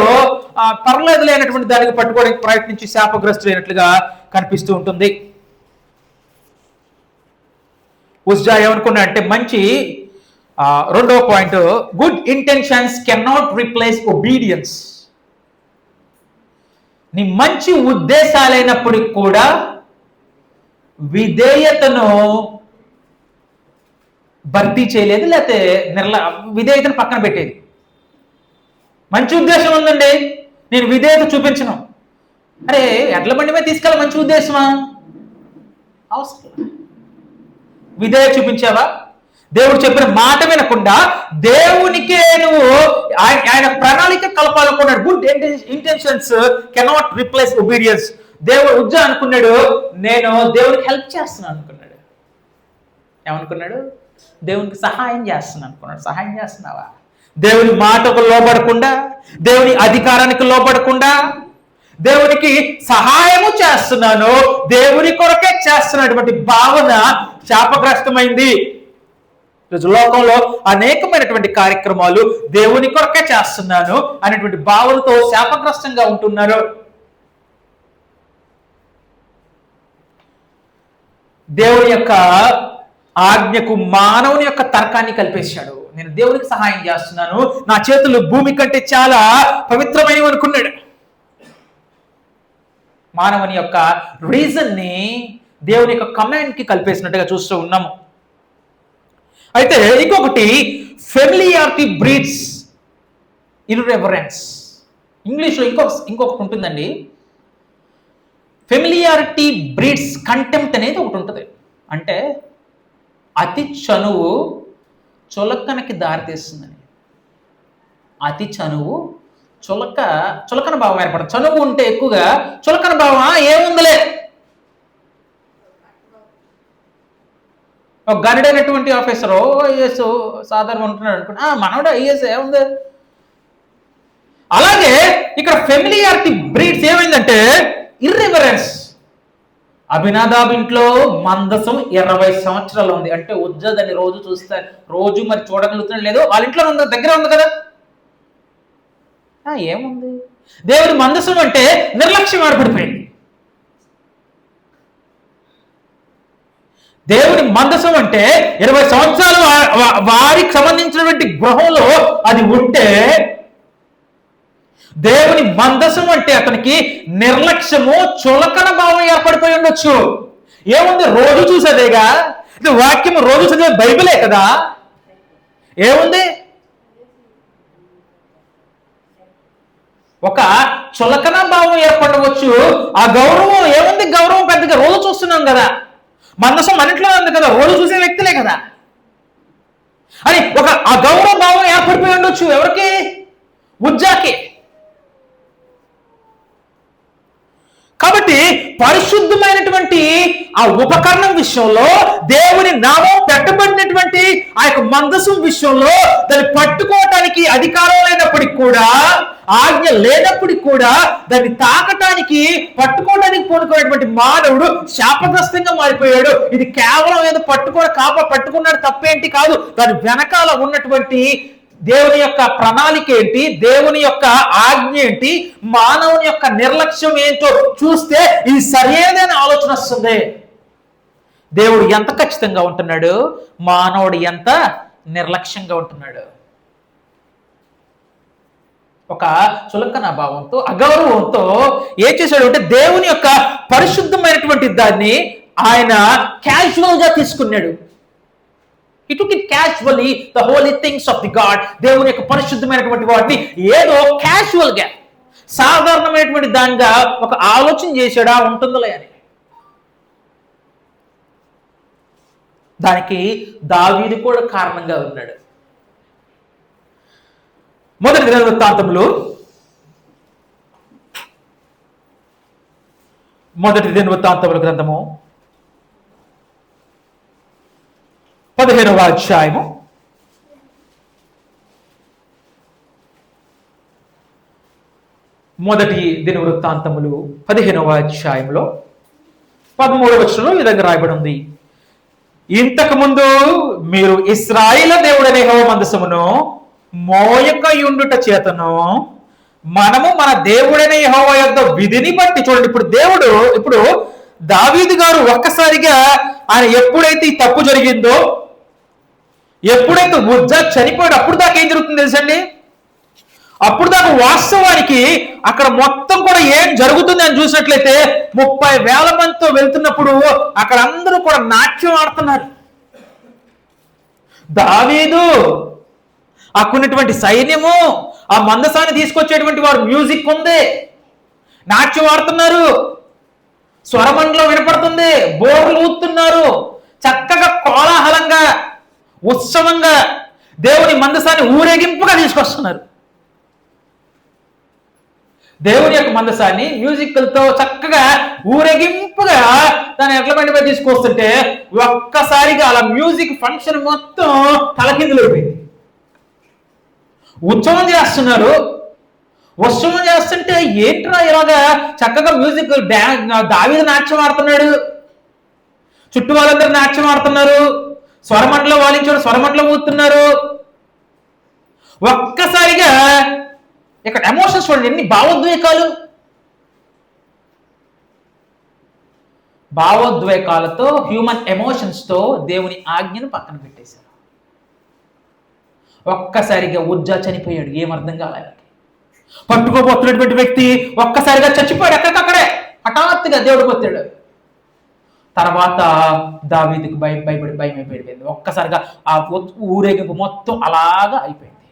S1: పర్లేదు లేనటువంటి దానికి పట్టుకోవడానికి ప్రయత్నించి శాపగ్రస్తులైనట్లుగా కనిపిస్తూ ఉంటుంది. ఉజ్జా ఏమనుకున్నా అంటే మంచి రెండవ point, good intentions can not replace obedience. నీ మంచి ఉద్దేశాలైనప్పటికి కూడా విధేయతను భర్తీ చేయలేదు, లేకపోతే విధేయతను పక్కన పెట్టేది. మంచి ఉద్దేశం ఉందండి, నేను విధేయత చూపించను. అరే ఎడ్ల బండి మీద తీసుకెళ్ళ మంచి ఉద్దేశమా? అవసరం. విధేయత చూపించావా? దేవుడు చెప్పిన మాట వినకుండా దేవునికే నువ్వు ఆయన ప్రణాళిక కలపాలనుకున్నాడు. Good intentions cannot replace obedience. దేవుడు ఉజ్జా అనుకున్నాడు, నేను దేవుడికి హెల్ప్ చేస్తున్నాను అనుకున్నాడు. ఏమనుకున్నాడు? దేవునికి సహాయం చేస్తున్నాను అనుకున్నాడు. సహాయం చేస్తున్నావా? దేవుని మాటకు లోబడకుండా, దేవుని అధికారానికి లోబడకుండా దేవునికి సహాయము చేస్తున్నాను, దేవుని కొరకే చేస్తున్నటువంటి భావన శాపగ్రస్తమైంది. ఈరోజు లోకంలో అనేకమైనటువంటి కార్యక్రమాలు దేవుని కొరకే చేస్తున్నాను అనేటువంటి భావనతో శాపగ్రస్తంగా ఉంటున్నారు. దేవుని యొక్క ఆజ్ఞకు మానవుని యొక్క తర్కాన్ని కల్పేశాడు. నేను దేవునికి సహాయం చేస్తున్నాను, నా చేతులు భూమి కంటే చాలా పవిత్రమైనవి అనుకున్నాడు. మానవుని యొక్క రీజన్ని దేవుని యొక్క కమాండ్కి కల్పేసినట్టుగా చూస్తూ ఉన్నాము. అయితే ఇంకొకటి, ఫెమిలియారిటీ బ్రీడ్స్ ఇర్రెవరెన్స్. ఇంగ్లీష్లో ఇంకొకటి ఉంటుందండి, ఫెమిలియారిటీ బ్రీడ్స్ కంటెంప్ట్ అనేది ఒకటి ఉంటుంది. అంటే అతి చనువు చులకనకి దారితీస్తుందని. అతి చనువు చులకన భావం ఏర్పడదు. చనువు ఉంటే ఎక్కువగా చులకన భావం ఏముందిలే. ఒక గనుడైనటువంటి ఆఫీసరు ఐఏఎస్ సాధారణ ఉంటున్నాడు అనుకుంటా, మనోడు ఐఏఎస్ ఏముంది. అలాగే ఇక్కడ ఫెమిలియారిటీ బ్రీడ్స్ ఏమైందంటే ఇర్రివరెన్స్. అభినాదాబ్ ఇంట్లో మందసం 20 సంవత్సరాలు ఉంది అంటే ఉజ్జా దాన్ని రోజు చూస్తే రోజు మరి చూడగలుగుతున్నాడు లేదు, వాళ్ళ ఇంట్లో ఉంది, దగ్గర ఉంది కదా. ఏముంది, దేవుడి మందసం అంటే నిర్లక్ష్యం ఏర్పడిపోయింది. దేవుని మందసం అంటే 20 సంవత్సరాలు వారికి సంబంధించినటువంటి గృహంలో అది ఉంటే దేవుని మందసం అంటే అతనికి నిర్లక్ష్యము, చులకన భావం ఏర్పడిపోయి ఉండొచ్చు. ఏముంది, రోజు చూసేదేగా, ఇది వాక్యం రోజు చదివే బైబిలే కదా, ఏముంది? ఒక చులకన భావం ఏర్పడవచ్చు. ఆ గౌరవం ఏముంది, గౌరవం పెద్దగా రోజు చూస్తున్నాం కదా, మందసం అన్నింటిలో ఉంది కదా, రోజు చూసే వ్యక్తులే కదా అని ఒక అగౌరవ భావం ఏర్పడిపోయి ఉండొచ్చు. ఎవరికి? ఉజ్జాకి. కాబట్టి పరిశుద్ధమైనటువంటి ఆ ఉపకరణం విషయంలో, దేవుని నామం పెట్టబడినటువంటి ఆ యొక్క మందసం విషయంలో దాన్ని పట్టుకోవటానికి అధికారం లేనప్పటికి కూడా, ఆజ్ఞ లేనప్పటికి కూడా దాన్ని తాకటానికి, పట్టుకోవడానికి పూనుకున్నటువంటి మానవుడు శాపగ్రస్తంగా మారిపోయాడు. ఇది కేవలం ఏదో పట్టుకున్నాడు తప్పేంటి కాదు, దాని వెనకాల ఉన్నటువంటి దేవుని యొక్క ప్రణాళిక ఏంటి, దేవుని యొక్క ఆజ్ఞ ఏంటి, మానవుని యొక్క నిర్లక్ష్యం ఏంటో చూస్తే ఇది సరైన ఆలోచన వస్తుంది. దేవుడు ఎంత ఖచ్చితంగా ఉంటున్నాడు, మానవుడు ఎంత నిర్లక్ష్యంగా ఉంటున్నాడు. ఒక చులకన భావంతో, అగౌరవంతో ఏం చేశాడు అంటే దేవుని యొక్క పరిశుద్ధమైనటువంటి దాన్ని ఆయన క్యాజువల్ గా తీసుకున్నాడు. He took it casually, the holy things of the God. దేవుని యొక్క పరిశుద్ధమైనటువంటి వాటిని ఏదో క్యాజువల్ గా, సాధారణమైనటువంటి దానిగా ఒక ఆలోచన చేశాడా ఉంటుందిలే అని. దానికి దావీదు కూడా కారణంగా ఉన్నాడు. మొదటి దినవృత్తాంతములు 1 గ్రంథము 15వ అధ్యాయము 15వ అధ్యాయంలో 13వ వచనంలో ఈ విధంగా రాయబడి ఉంది. ఇంతకు ముందు మీరు ఇశ్రాయేలు దేవుడనే యెహోవా మందసమును మోయక యుండుట చేతను మనము మన దేవుడైన యెహోవా యొక్క విధిని బట్టి, చూడండి, ఇప్పుడు దావీదు గారు ఒక్కసారిగా ఆయన ఎప్పుడైతే ఈ తప్పు జరిగిందో, ఎప్పుడైతే ఉజ్జా చనిపోయాడు, అప్పుడు దాకా ఏం జరుగుతుంది తెలుసండి? అప్పుడు దాకా వాస్తవానికి అక్కడ మొత్తం కూడా ఏం జరుగుతుంది అని చూసినట్లయితే 30,000 మందితో వెళ్తున్నప్పుడు అక్కడ అందరూ కూడా నాట్యం ఆడుతున్నారు. దావీదు, అక్కడున్నటువంటి సైన్యము, ఆ మందసాన్ని తీసుకొచ్చేటువంటి వారు, మ్యూజిక్ ఉంది, నాట్యం ఆడుతున్నారు, స్వరమండలం వినపడుతుంది, బోర్లు ఊతున్నారు, చక్కగా కోలాహలంగా ఉత్సవంగా దేవుని మందసాన్ని ఊరేగింపుగా తీసుకొస్తున్నారు. దేవుని యొక్క మందసాన్ని మ్యూజిక్లతో చక్కగా ఊరేగింపుగా దాన్ని ఎడ్ల బండి మీద తీసుకొస్తుంటే ఒక్కసారిగా అలా మ్యూజిక్ ఫంక్షన్ మొత్తం తలకిందులైపోయింది. ఉత్సవం చేస్తున్నారు. ఉత్సవం చేస్తుంటే ఏంట్రా ఇలాగా చక్కగా మ్యూజిక్, దావీదు నాట్యం ఆడుతున్నాడు, చుట్టూ వాళ్ళందరూ నాట్యం ఆడుతున్నారు, స్వరమండలం వాలించాడు, స్వరమండలం ఊతున్నారు. ఒక్కసారిగా ఇక్కడ ఎమోషన్స్ చూడండి, ఎన్ని భావోద్వేకాలతో, హ్యూమన్ ఎమోషన్స్తో దేవుని ఆజ్ఞను పక్కన పెట్టేశారు. ఒక్కసారిగా ఉజ్జా చనిపోయాడు. ఏమర్థం కాలేదు. పట్టుకోబోతున్నటువంటి వ్యక్తి ఒక్కసారిగా చచ్చిపోయాడు. ఎక్కడికక్కడే హఠాత్తుగా దేవుడికి వచ్చాడు. తర్వాత దావీదుకు భయం అయిపోయింది. ఒక్కసారిగా ఆ ఊరేగింపు మొత్తం అలాగా అయిపోయింది,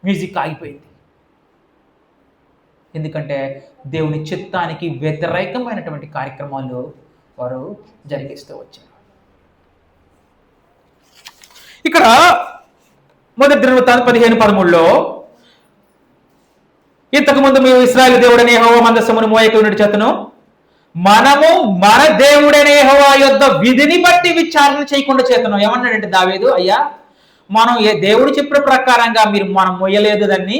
S1: మ్యూజిక్ ఆగిపోయింది. ఎందుకంటే దేవుని చిత్తానికి వ్యతిరేకమైనటువంటి కార్యక్రమాలు వారు జరిగిస్తూ వచ్చారు. ఇక్కడ మొదటి దినవృత్తాంతం 15:13లో ఇంతకుముందు మేము ఇశ్రాయేలు దేవుడైన యెహోవా మందసమును మోయక ఉండుట చేతను మనము మన దేవుడైన యెహోవా యొద్ద విధిని బట్టి విచారణ చేయకుండా చేతను. ఏమన్నాడంటే దావీదు, అయ్యా మనం దేవుడు చెప్పిన ప్రకారంగా మనం మోయలేదు, దాన్ని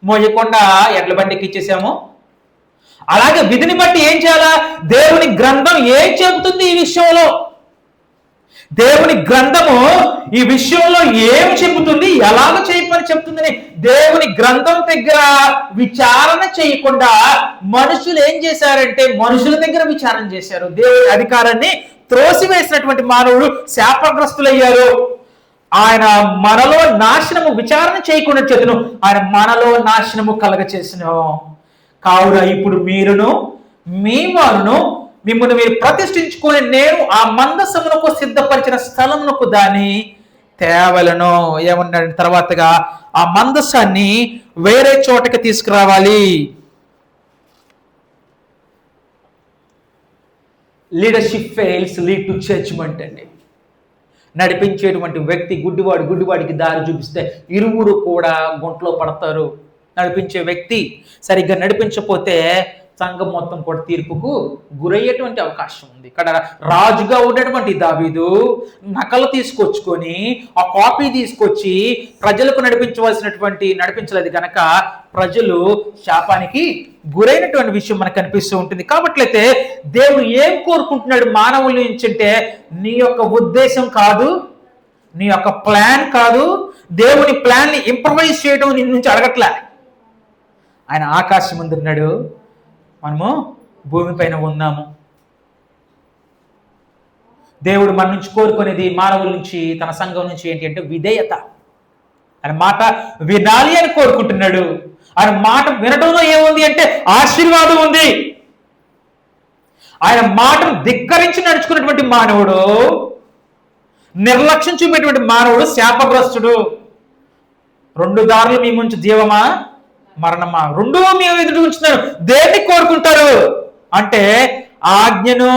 S1: మోయకుండా ఎడ్ల బండికి ఇచ్చేసాము. అలాగే విధిని బట్టి ఏం చేయాలా? దేవుని గ్రంథం ఏం చెబుతుంది ఈ విషయంలో? దేవుని గ్రంథము ఈ విషయంలో ఏం చెబుతుంది, ఎలాగ చేయమని చెప్తుందని దేవుని గ్రంథం దగ్గర విచారణ చేయకుండా మనుషులు ఏం చేశారంటే మనుషుల దగ్గర విచారణ చేశారు. దేవుని అధికారాన్ని త్రోసివేసినటువంటి మానవుడు శాపగ్రస్తులయ్యారు. ఆయన మనలో నాశనము విచారణ చేయకుండా చేతును ఆయన మనలో నాశనము కలగ చేసిన కావున ఇప్పుడు మీరును మీ వారును మిమ్మల్ని మీరు ప్రతిష్ఠించుకొని నేను ఆ మందసమునకు సిద్ధపరిచిన స్థలమునకు దాన్ని తేవలను ఏమన్నాడు తర్వాతగా ఆ మందసాన్ని వేరే చోటకి తీసుకురావాలి. Leadership fails lead to judgement అండి. నడిపించేటువంటి వ్యక్తి గుడ్డివాడికి దారి చూపిస్తే ఇరువురు కూడా గుంటలో పడతారు. నడిపించే వ్యక్తి సరిగ్గా నడిపించకపోతే సంఘం మొత్తం కూడా తీర్పుకు గురయ్యేటువంటి అవకాశం ఉంది. ఇక్కడ రాజుగా ఉన్నటువంటి దావీదు నకలు తీసుకొచ్చుకొని ఆ కాపీ తీసుకొచ్చి ప్రజలకు నడిపించలేదు కనుక ప్రజలు శాపానికి గురైనటువంటి విషయం మనకు కనిపిస్తూ ఉంటుంది. కాబట్లయితే దేవుడు ఏం కోరుకుంటున్నాడు మానవుల నుంచి అంటే నీ యొక్క ఉద్దేశం కాదు, నీ యొక్క ప్లాన్ కాదు, దేవుని ప్లాన్ని ఇంప్రవైజ్ చేయడం నీ నుంచి అడగట్లే. ఆయన ఆకాశం ముందు ఉన్నాడు, మనము భూమిపైన ఉన్నాము. దేవుడు మన నుంచి కోరుకునేది మానవుల నుంచి తన సంఘం నుంచి ఏంటి అంటే విధేయత. ఆయన మాట వినాలి అని కోరుకుంటున్నాడు. ఆయన మాట వినడంలో ఏముంది అంటే ఆశీర్వాదం ఉంది. ఆయన మాటను ధిక్కరించి నడుచుకున్నటువంటి మానవుడు, నిర్లక్ష్యం చూపేటువంటి మానవుడు శాపగ్రస్తుడు. రెండు దారులు మీ ముంచి జీవమా మరణమా, రెండూ మేము ఎదురు ఉంచుతున్నారు. దేన్ని కోరుకుంటారు అంటే ఆజ్ఞను,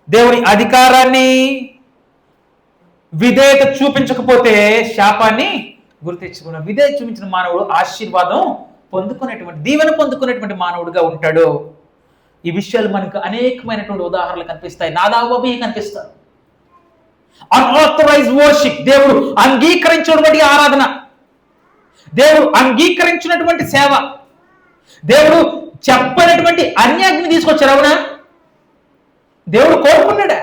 S1: దేవుని అధికారాన్ని, విధేయత చూపించకపోతే శాపాన్ని గురి తెచ్చుకున్నాడు. విధేయత చూపించిన మానవుడు ఆశీర్వాదం పొందుకునేటువంటి, దీవెన పొందుకునేటువంటి మానవుడిగా ఉంటాడు. ఈ విషయాలు మనకు అనేకమైనటువంటి ఉదాహరణలు కనిపిస్తాయి. నాదాబాబు కనిపిస్తారు. అన్ఆథరైజ్డ్ వర్షిప్, దేవుడు అంగీకరించినటువంటి ఆరాధన, దేవుడు అంగీకరించినటువంటి సేవ, దేవుడు చెప్పనటువంటి అన్యాజ్ఞని తీసుకొచ్చారు. అవునా? దేవుడు కోరుకున్నాడా?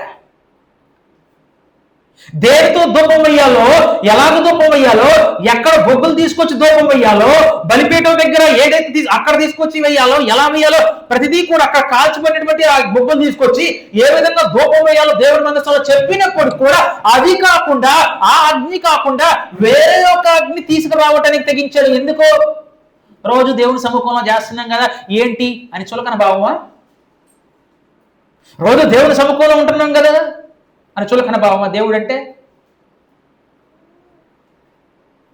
S1: దేనితో ధూపం వేయాలో, ఎలాగ ధూపం వేయాలో, ఎక్కడ బొగ్గులు తీసుకొచ్చి ధూపం వేయాలో, బలిపీఠం దగ్గర ఏదైతే అక్కడ తీసుకొచ్చి వేయాలో, ఎలా వేయాలో ప్రతిదీ కూడా అక్కడ కాల్చిపోయినటువంటి ఆ బొగ్గులు తీసుకొచ్చి ఏ విధంగా ధూపం వేయాలో దేవుడి మందసంలో చెప్పినప్పుడు కూడా అది కాకుండా, ఆ అగ్ని కాకుండా వేరే ఒక అగ్ని తీసుకురావటానికి తెగించాడు. ఎందుకో రోజు దేవుని సముఖంలో చేస్తున్నాం కదా ఏంటి అని చులకన భావమా? రోజు దేవుని సముఖంలో ఉంటున్నాం కదా అని చులకన భావమా దేవుడు అంటే?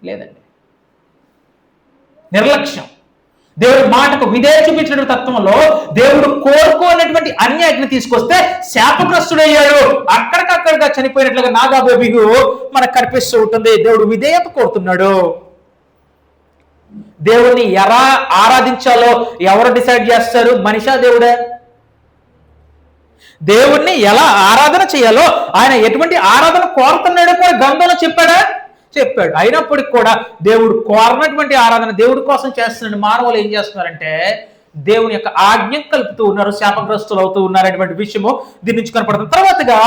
S1: లేదండి. నిర్లక్ష్యం. దేవుడి మాటకు విధేయ చూపించిన తత్వంలో దేవుడు కోరుకోనటువంటి అన్యాజ్ఞ తీసుకొస్తే శాపగ్రస్తుడయ్యాడు. అక్కడికక్కడిగా చనిపోయినట్లుగా నాదాబోబిగు మనకు కనిపిస్తూ ఉంటుంది. దేవుడు విధేయత కోరుతున్నాడు. దేవుడిని ఎలా ఆరాధించాలో ఎవరు డిసైడ్ చేస్తారు? మనిషా దేవుడే? దేవుణ్ణి ఎలా ఆరాధన చేయాలో, ఆయన ఎటువంటి ఆరాధన కోరుతున్నాడో కూడా గ్రంథంలో చెప్పాడా? చెప్పాడు. అయినప్పటికి కూడా దేవుడు కోరనటువంటి ఆరాధన దేవుడి కోసం చేస్తున్నాడు. మానవులు ఏం చేస్తున్నారంటే దేవుని యొక్క ఆజ్ఞ కలుపుతూ ఉన్నారు, శాపగ్రస్తులు అవుతూ ఉన్నారనేటువంటి విషయము దీని నుంచి కనపడుతుంది. తర్వాతగా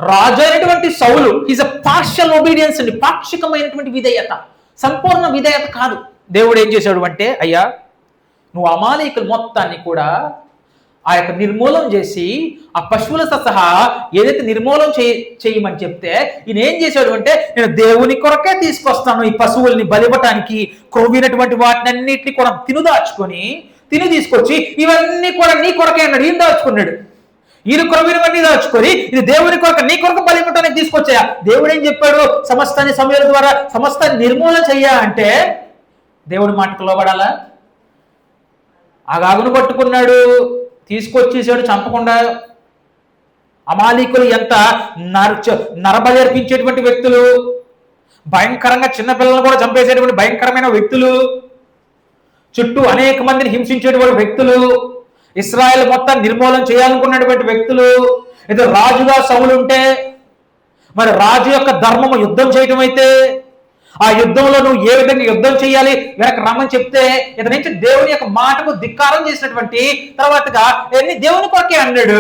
S1: రాజు అయినటువంటి సౌలు ఈజ్ అ పార్షియల్ ఒబీడియన్స్ అండి, పాక్షికమైనటువంటి విధేయత, సంపూర్ణ విధేయత కాదు. దేవుడు ఏం చేశాడు అంటే, అయ్యా నువ్వు అమాలేకులు మొత్తాన్ని కూడా ఆ యొక్క నిర్మూలన చేసి ఆ పశువులతో సహా ఏదైతే నిర్మూలన చేయమని చెప్తే ఈయన ఏం చేశాడు అంటే, నేను దేవుని కొరకే తీసుకొస్తాను ఈ పశువుల్ని బలివ్వటానికి, క్రొవ్వినటువంటి వాటిని అన్నింటినీ కూడా తిని తీసుకొచ్చి ఇవన్నీ కూడా నీ కొరకే అన్నాడు. ఈయన దాచుకున్నాడు. ఈయన క్రొవ్వినవన్నీ దాచుకొని ఇది దేవుని కొరకు, నీ కొరకు బలివ్వటానికి తీసుకొచ్చాయా. దేవుడు ఏం చెప్పాడు? సమస్తాన్ని సమయాల ద్వారా సమస్తాన్ని నిర్మూలన చెయ్యా అంటే దేవుడి మాటకు లోబడాలా? ఆగాగును పట్టుకున్నాడు, తీసుకొచ్చేసాడు చంపకుండా. అమాలీకులు ఎంత నరబలి అర్పించేటువంటి వ్యక్తులు, భయంకరంగా చిన్నపిల్లలను కూడా చంపేసేటువంటి భయంకరమైన వ్యక్తులు, చుట్టూ అనేక మందిని హింసించేటువంటి వ్యక్తులు, ఇశ్రాయేల్ మొత్తం నిర్మూలన చేయాలనుకున్నటువంటి వ్యక్తులు. ఏదో రాజుగా సౌలు ఉంటే మరి రాజు యొక్క ధర్మము యుద్ధం చేయటం అయితే ఆ యుద్ధంలో నువ్వు ఏ విధంగా యుద్ధం చేయాలి వెనక రమ్మని చెప్తే ఇతని నుంచి దేవుని యొక్క మాటకు ధిక్కారం చేసినటువంటి తర్వాతగా దేవుని కొరకే అన్నాడు.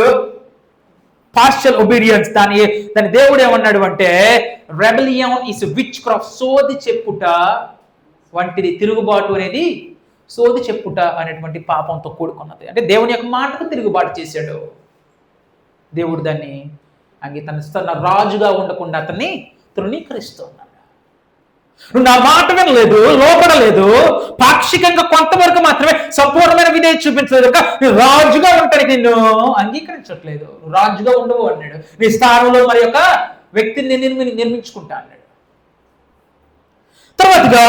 S1: Partial obedience. దాని దేవుడు ఏమన్నాడు అంటే, రెబెలియన్ ఇస్ విచ్ క్రాఫ్ట్, సోది చెప్పుట వంటిది, తిరుగుబాటు అనేది సోది చెప్పుట అనేటువంటి పాపంతో కూడుకున్నది. అంటే దేవుని యొక్క మాటకు తిరుగుబాటు చేశాడు. దేవుడు దాన్ని తన రాజుగా ఉండకుండా అతన్ని తృణీకరిస్తూ ఉన్నాడు. నువ్వు నా మాట వినలేదు, లోపడలేదు, పాక్షికంగా కొంతవరకు మాత్రమే సంపూర్ణమైన విధేయత చూపించలేదు కనుక నువ్వు రాజుగా ఉంటానికి నిన్ను అంగీకరించట్లేదు. నువ్వు రాజుగా ఉండవు అన్నాడు. నీ స్థానంలో మరి యొక్క వ్యక్తిని నేను నిర్మించుకుంటా అన్నాడు. తర్వాతగా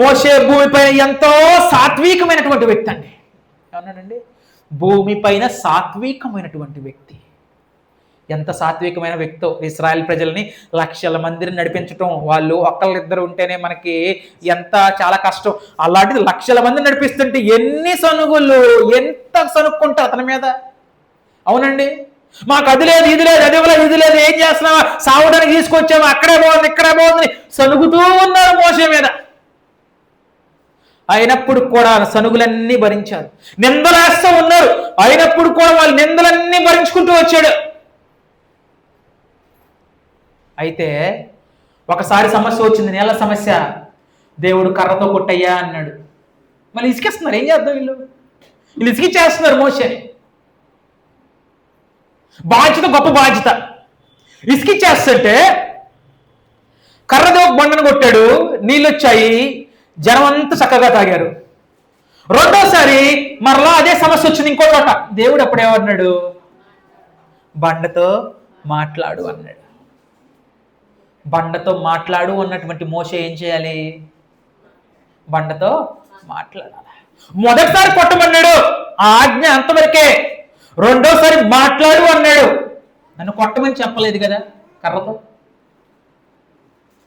S1: మోషే భూమిపైన ఎంతో సాత్వికమైనటువంటి వ్యక్తి అండి. ఏమన్నాడండి? భూమిపైన సాత్వికమైనటువంటి వ్యక్తి. ఎంత సాత్వికమైన వ్యక్తో! ఇశ్రాయేల్ ప్రజల్ని లక్షల మందిని నడిపించటం, వాళ్ళు ఒక్కళ్ళిద్దరు ఉంటేనే మనకి చాలా కష్టం. అలాంటిది లక్షల మందిని నడిపిస్తుంటే ఎన్ని సనుగులు, ఎంత సనుక్కుంటారు అతని మీద. అవునండి, మాకు అది లేదు, ఇది లేదు, అది లేదు, ఇది లేదు, ఏం చేస్తున్నావా, సావడానికి తీసుకొచ్చామా, అక్కడే బాగుంది, ఇక్కడే బాగుంది, సనుగుతూ ఉన్నారు మోషే మీద. అయినప్పుడు కూడా సనుగులన్నీ భరించారు. నిందలేస్తూ ఉన్నారు, అయినప్పుడు కూడా వాళ్ళు నిందలన్నీ భరించుకుంటూ వచ్చాడు. అయితే ఒకసారి సమస్య వచ్చింది, నేల సమస్య. దేవుడు కర్రతో కొట్టయ్యా అన్నాడు. మళ్ళీ ఇసుకేస్తున్నారు. ఏం చేద్దాం, వీళ్ళు ఇసుకిచ్చేస్తున్నారు మోషేని. బాధ్యత, గొప్ప బాధ్యత. ఇసుకిచ్చేస్తుంటే కర్రతో బండను కొట్టాడు, నీళ్ళు వచ్చాయి, జనం అంతా చక్కగా తాగారు. రెండోసారి మరలా అదే సమస్య వచ్చింది ఇంకో చోట. దేవుడు అప్పుడేమన్నాడు? బండతో మాట్లాడు అన్నాడు. బండతో మాట్లాడు అన్నటువంటి మోషే ఏం చేయాలి? బండతో మాట్లాడాలి. మొదటిసారి కొట్టమన్నాడు, ఆ ఆజ్ఞ అంతవరకే. రెండోసారి మాట్లాడు అన్నాడు. నన్ను కొట్టమని చెప్పలేదు కదా కర్రతో.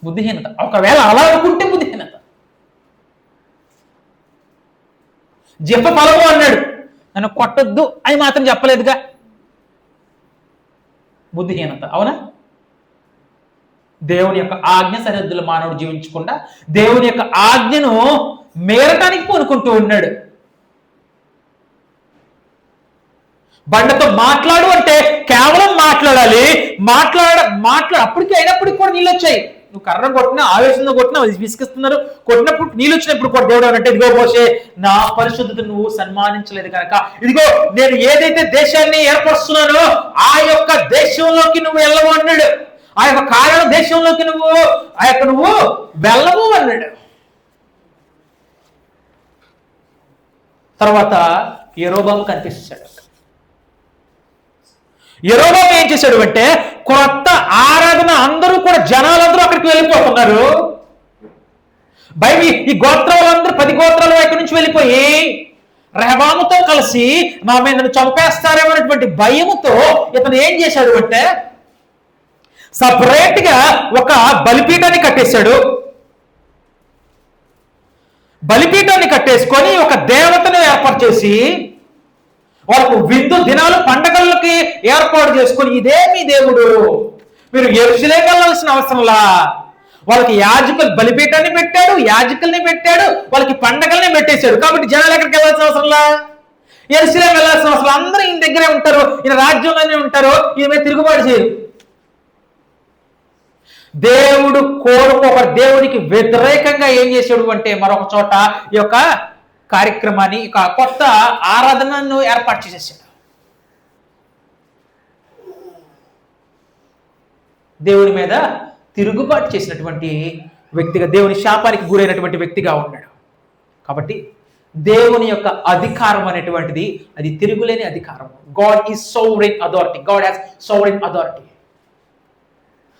S1: బుద్ధిహీనత. ఒకవేళ అలా అనుకుంటే బుద్ధిహీనత. జప ఫలము అన్నాడు, నన్ను కొట్టొద్దు అని మాత్రం చెప్పలేదుగా. బుద్ధిహీనత. అవునా? దేవుని యొక్క ఆజ్ఞ సరిహద్దులు మానవుడు జీవించకుండా దేవుని యొక్క ఆజ్ఞను మేరటానికి పూనుకుంటూ ఉన్నాడు. బండతో మాట్లాడు అంటే కేవలం మాట్లాడాలి. అప్పటికి అయినప్పటికీ కూడా నీళ్ళు వచ్చాయి. నువ్వు కర్ర కొట్టినా, ఆవేశంతో కొట్టినా, విసిగిస్తున్నారు, కొట్టినప్పుడు నీళ్ళు వచ్చినప్పుడు కూడా దేవుడు అంటే, ఇదిగో మోషే, నా పరిశుద్ధతను నువ్వు సన్మానించలేదు కనుక ఇదిగో నేను ఏదైతే దేశాన్ని ఏర్పరుస్తున్నానో ఆ యొక్క దేశంలోకి నువ్వు వెళ్ళవు అన్నాడు. ఆ యొక్క కారణ దేశంలోకి నువ్వు వెళ్ళవు అన్నాడు. తర్వాత యెరోబాము కనిపిస్తాడు. యెరోబాము ఏం చేశాడు అంటే, కొత్త ఆరాధన అందరూ కూడా జనాలందరూ అక్కడికి వెళ్ళిపోతున్నారు. ఈ గోత్రాలందరూ 10 గోత్రాల వైపు నుంచి వెళ్ళిపోయి రెహబాముతో కలిసి మా మీద చంపేస్తారేమన్నటువంటి భయముతో ఇతను ఏం చేశాడు అంటే, సపరేట్ గా ఒక బలిపీఠాన్ని కట్టేశాడు. బలిపీఠాన్ని కట్టేసుకొని ఒక దేవతను ఏర్పాటు చేసి వాళ్ళకు విందు దినాలు, పండగలకి ఏర్పాటు చేసుకొని, ఇదే మీ దేవుడు, మీరు యెరూషలేము వెళ్ళాల్సిన అవసరంలా. వాళ్ళకి యాజకులు బలిపీఠాన్ని పెట్టాడు, యాజకుల్ని పెట్టాడు, వాళ్ళకి పండగల్ని పెట్టేశాడు. కాబట్టి జనాలు ఎక్కడికి వెళ్ళాల్సిన అవసరంలా, యెరూషలేము వెళ్ళాల్సిన అవసరం. అందరూ ఈయన దగ్గరే ఉంటారు, ఈయన రాజ్యంలోనే ఉంటారు, ఈయన మీద తిరుగుబాటు చేయరు. దేవుడు కోరుకోక దేవుడికి వ్యతిరేకంగా ఏం చేశాడు అంటే, మరొక చోట ఈ యొక్క కార్యక్రమాన్ని, కొత్త ఆరాధనను ఏర్పాటు చేసేసాడు. దేవుని మీద తిరుగుబాటు చేసినటువంటి వ్యక్తిగా, దేవుని శాపానికి గురైనటువంటి వ్యక్తిగా ఉన్నాడు. కాబట్టి దేవుని యొక్క అధికారం అనేటువంటిది అది తిరుగులేని అధికారం. God is sovereign authority. God has sovereign authority.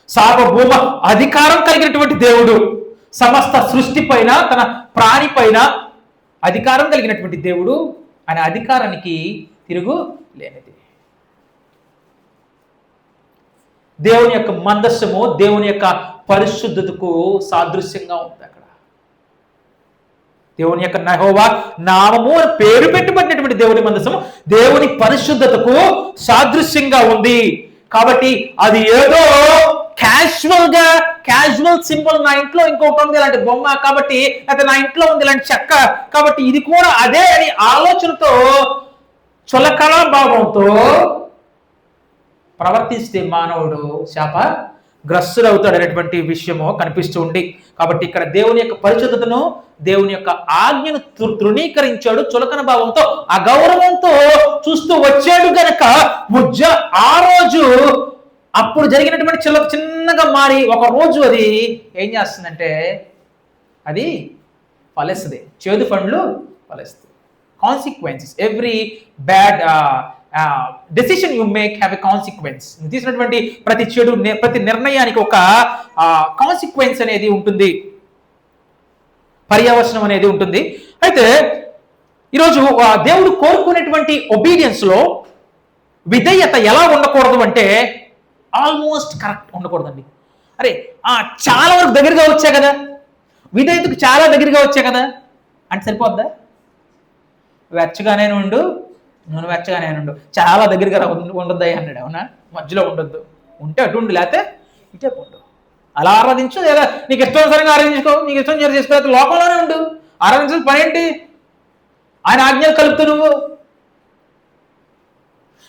S1: సార్వభౌమ అధికారం కలిగినటువంటి దేవుడు. సమస్త సృష్టి పైన, తన ప్రాణి పైన అధికారం కలిగినటువంటి దేవుడు. ఆయన అధికారానికి తిరుగు లేనిది. దేవుని యొక్క మందస్సము దేవుని యొక్క పరిశుద్ధతకు సాదృశ్యంగా ఉంది. అక్కడ దేవుని యొక్క యెహోవా నామము పేరు పెట్టబడినటువంటి దేవుని మందస్సము దేవుని పరిశుద్ధతకు సాదృశ్యంగా ఉంది. కాబట్టి అది ఏదో క్యాజువల్ సింబల్, నా ఇంట్లో ఇంకొకటి ఉంది ఇలాంటి బొమ్మ కాబట్టి, అయితే నా ఇంట్లో ఉంది ఇలాంటి చెక్క కాబట్టి ఇది కూడా అదే అని ఆలోచనతో, చులకన భావంతో ప్రవర్తిస్తే మానవుడు శాపగ్రస్తుడవుతాడు అనేటువంటి విషయము కనిపిస్తూ ఉంది. కాబట్టి ఇక్కడ దేవుని యొక్క పరిశుద్ధతను, దేవుని యొక్క ఆజ్ఞను తృణీకరించాడు. చులకన భావంతో, అగౌరవంతో చూస్తూ వచ్చాడు గనక ఆ రోజు అప్పుడు జరిగినటువంటి చిన్నగా మారి ఒక రోజు అది ఏం చేస్తుందంటే అది ఫలిస్తుంది, చేదు పండ్లు ఫలిస్తుంది. Consequences, every bad decision you make have a consequence. తీసినటువంటి ప్రతి నిర్ణయానికి ఒక కాన్సిక్వెన్స్ అనేది ఉంటుంది, పర్యవసనం అనేది ఉంటుంది. అయితే ఈరోజు దేవుడు కోరుకునేటువంటి ఒబీడియన్స్లో విధేయత ఎలా ఉండకూడదు అంటే ఆల్మోస్ట్ కరెక్ట్ ఉండకూడదండి. అరే చాలా వరకు దగ్గరగా వచ్చా కదా, విధేయతకు చాలా దగ్గరగా వచ్చా కదా అంటే సరిపోద్దా? వెచ్చగానే ఉండు, నూనె వెచ్చగానే ఉండు, చాలా దగ్గరగా ఉండొద్దయ్యా అన్నాడు. అవునా? మధ్యలో ఉండొద్దు, ఉంటే అటు ఉండు, లేకపోతే ఇటే ఉండు. అలా ఆరాధించు, లేదా నీకు ఇష్టానుసారంగా ఆరాధించుకో, నీకు ఇష్టం చేసుకో, లోకంలోనే ఉండు. ఆరాధించాల్సిన పని ఏంటి? ఆయన ఆజ్ఞలు కలుపుతూ నువ్వు,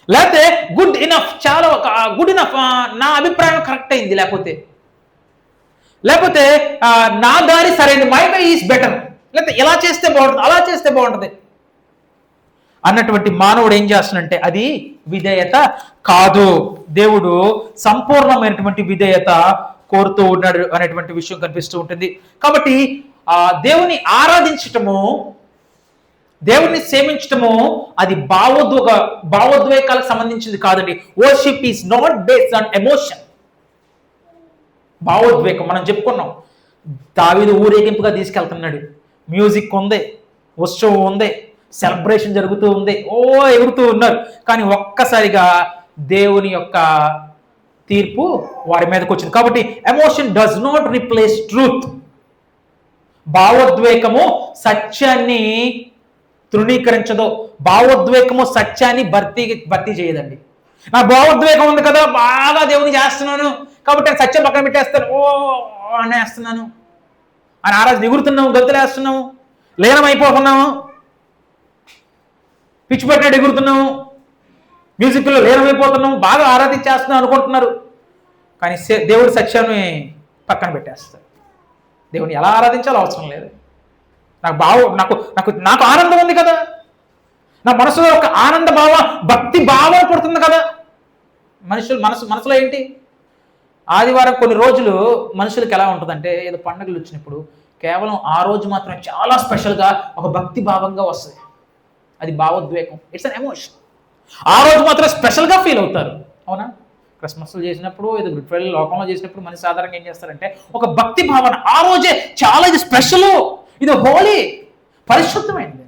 S1: లేకపోతే గుడ్ ఇనఫ్, చాలా గుడ్ ఇనఫ్, నా అభిప్రాయం కరెక్ట్ అయింది, లేకపోతే నా దారి సరైనది, మై వే ఈజ్ బెటర్, లేకపోతే ఇలా చేస్తే బాగుంటుంది, అలా చేస్తే బాగుంటుంది అన్నటువంటి మానవుడు ఏం చేస్తున్నంటే అది విధేయత కాదు. దేవుడు సంపూర్ణమైనటువంటి విధేయత కోరుతూ ఉన్నాడు అనేటువంటి విషయం కనిపిస్తూ ఉంటుంది. కాబట్టి దేవుని ఆరాధించటము, దేవుణ్ణి సేవించటము అది భావోద్వేగాలకు సంబంధించింది కాదండి. Worship is not based on emotion. భావోద్వేగం మనం చెప్పుకున్నాం. దావీదు ఊరేగింపుగా తీసుకెళ్తున్నాడు, మ్యూజిక్ ఉంది, ఉత్సవం ఉంది, సెలబ్రేషన్ జరుగుతూ ఉంది, ఎగురుతూ ఉన్నారు. కానీ ఒక్కసారిగా దేవుని యొక్క తీర్పు వారి మీదకి వచ్చింది. కాబట్టి emotion does not replace truth. భావోద్వేగము సత్యాన్ని తృణీకరించదు, భావోద్వేగము సత్యాన్ని భర్తీ చేయదండి. నా భావోద్వేగం ఉంది కదా, బాగా దేవుని చేస్తున్నాను కాబట్టి నేను సత్యం పక్కన పెట్టేస్తాను, అనేస్తున్నాను అని ఆరాధన ఎగురుతున్నాము, గంతులేస్తున్నాము, లీనమైపోతున్నాము, పిచ్చి పట్టినట్టు ఎగురుతున్నాము, మ్యూజిక్లో లీనమైపోతున్నాము, బాగా ఆరాధించేస్తున్నాం అనుకుంటున్నారు. కానీ దేవుడి సత్యాన్ని పక్కన పెట్టేస్తారు. దేవుని ఎలా ఆరాధించాలో అవసరం లేదు. నాకు ఆనందం ఉంది కదా, నా మనసులో ఒక ఆనంద భావ భక్తి భావం పుడుతుంది కదా. మనసులో ఏంటి? ఆదివారం కొన్ని రోజులు మనుషులకు ఎలా ఉంటుందంటే, ఏదో పండుగలు వచ్చినప్పుడు కేవలం ఆ రోజు మాత్రం చాలా స్పెషల్గా ఒక భక్తి భావంగా వస్తుంది. అది భావోద్వేగం, ఇట్స్ అన్ ఎమోషన్. ఆ రోజు మాత్రం స్పెషల్గా ఫీల్ అవుతారు. అవునా? క్రిస్మస్లు చేసినప్పుడు, ఏదో గుడ్ ఫ్రైడే లోకంలో చేసినప్పుడు మనిషి సాధారణంగా ఏం చేస్తారంటే ఒక భక్తి భావన, ఆ రోజే చాలా ఇది స్పెషల్, ఇది హోలీ, పరిశుద్ధమైనది.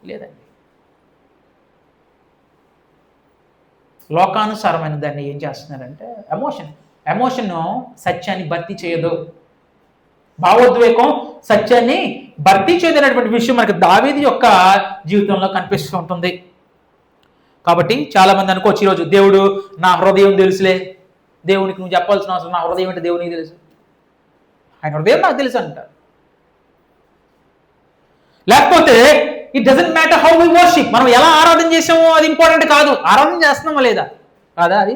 S1: లేదండి, లోకానుసారమైన దాన్ని ఏం చేస్తున్నారంటే ఎమోషన్ సత్యాన్ని భర్తీ చేయదు, భావోద్వేగం సత్యాన్ని భర్తీ చేయదనేటువంటి విషయం మనకి దావీదు యొక్క జీవితంలో కనిపిస్తూ ఉంటుంది. కాబట్టి చాలా మంది అనుకోవచ్చు ఈరోజు, దేవుడు నా హృదయం తెలుసులే, దేవునికి నువ్వు చెప్పాల్సిన అవసరం, నా హృదయం అంటే దేవునికి తెలుసు, ఆయన హృదయం నాకు తెలుసు అంటారు. లేకపోతే it doesn't matter how we worship, మనం ఎలా ఆరాధన చేసామో అది ఇంపార్టెంట్ కాదు, ఆరాధన చేస్తున్నామా లేదా కాదా అది.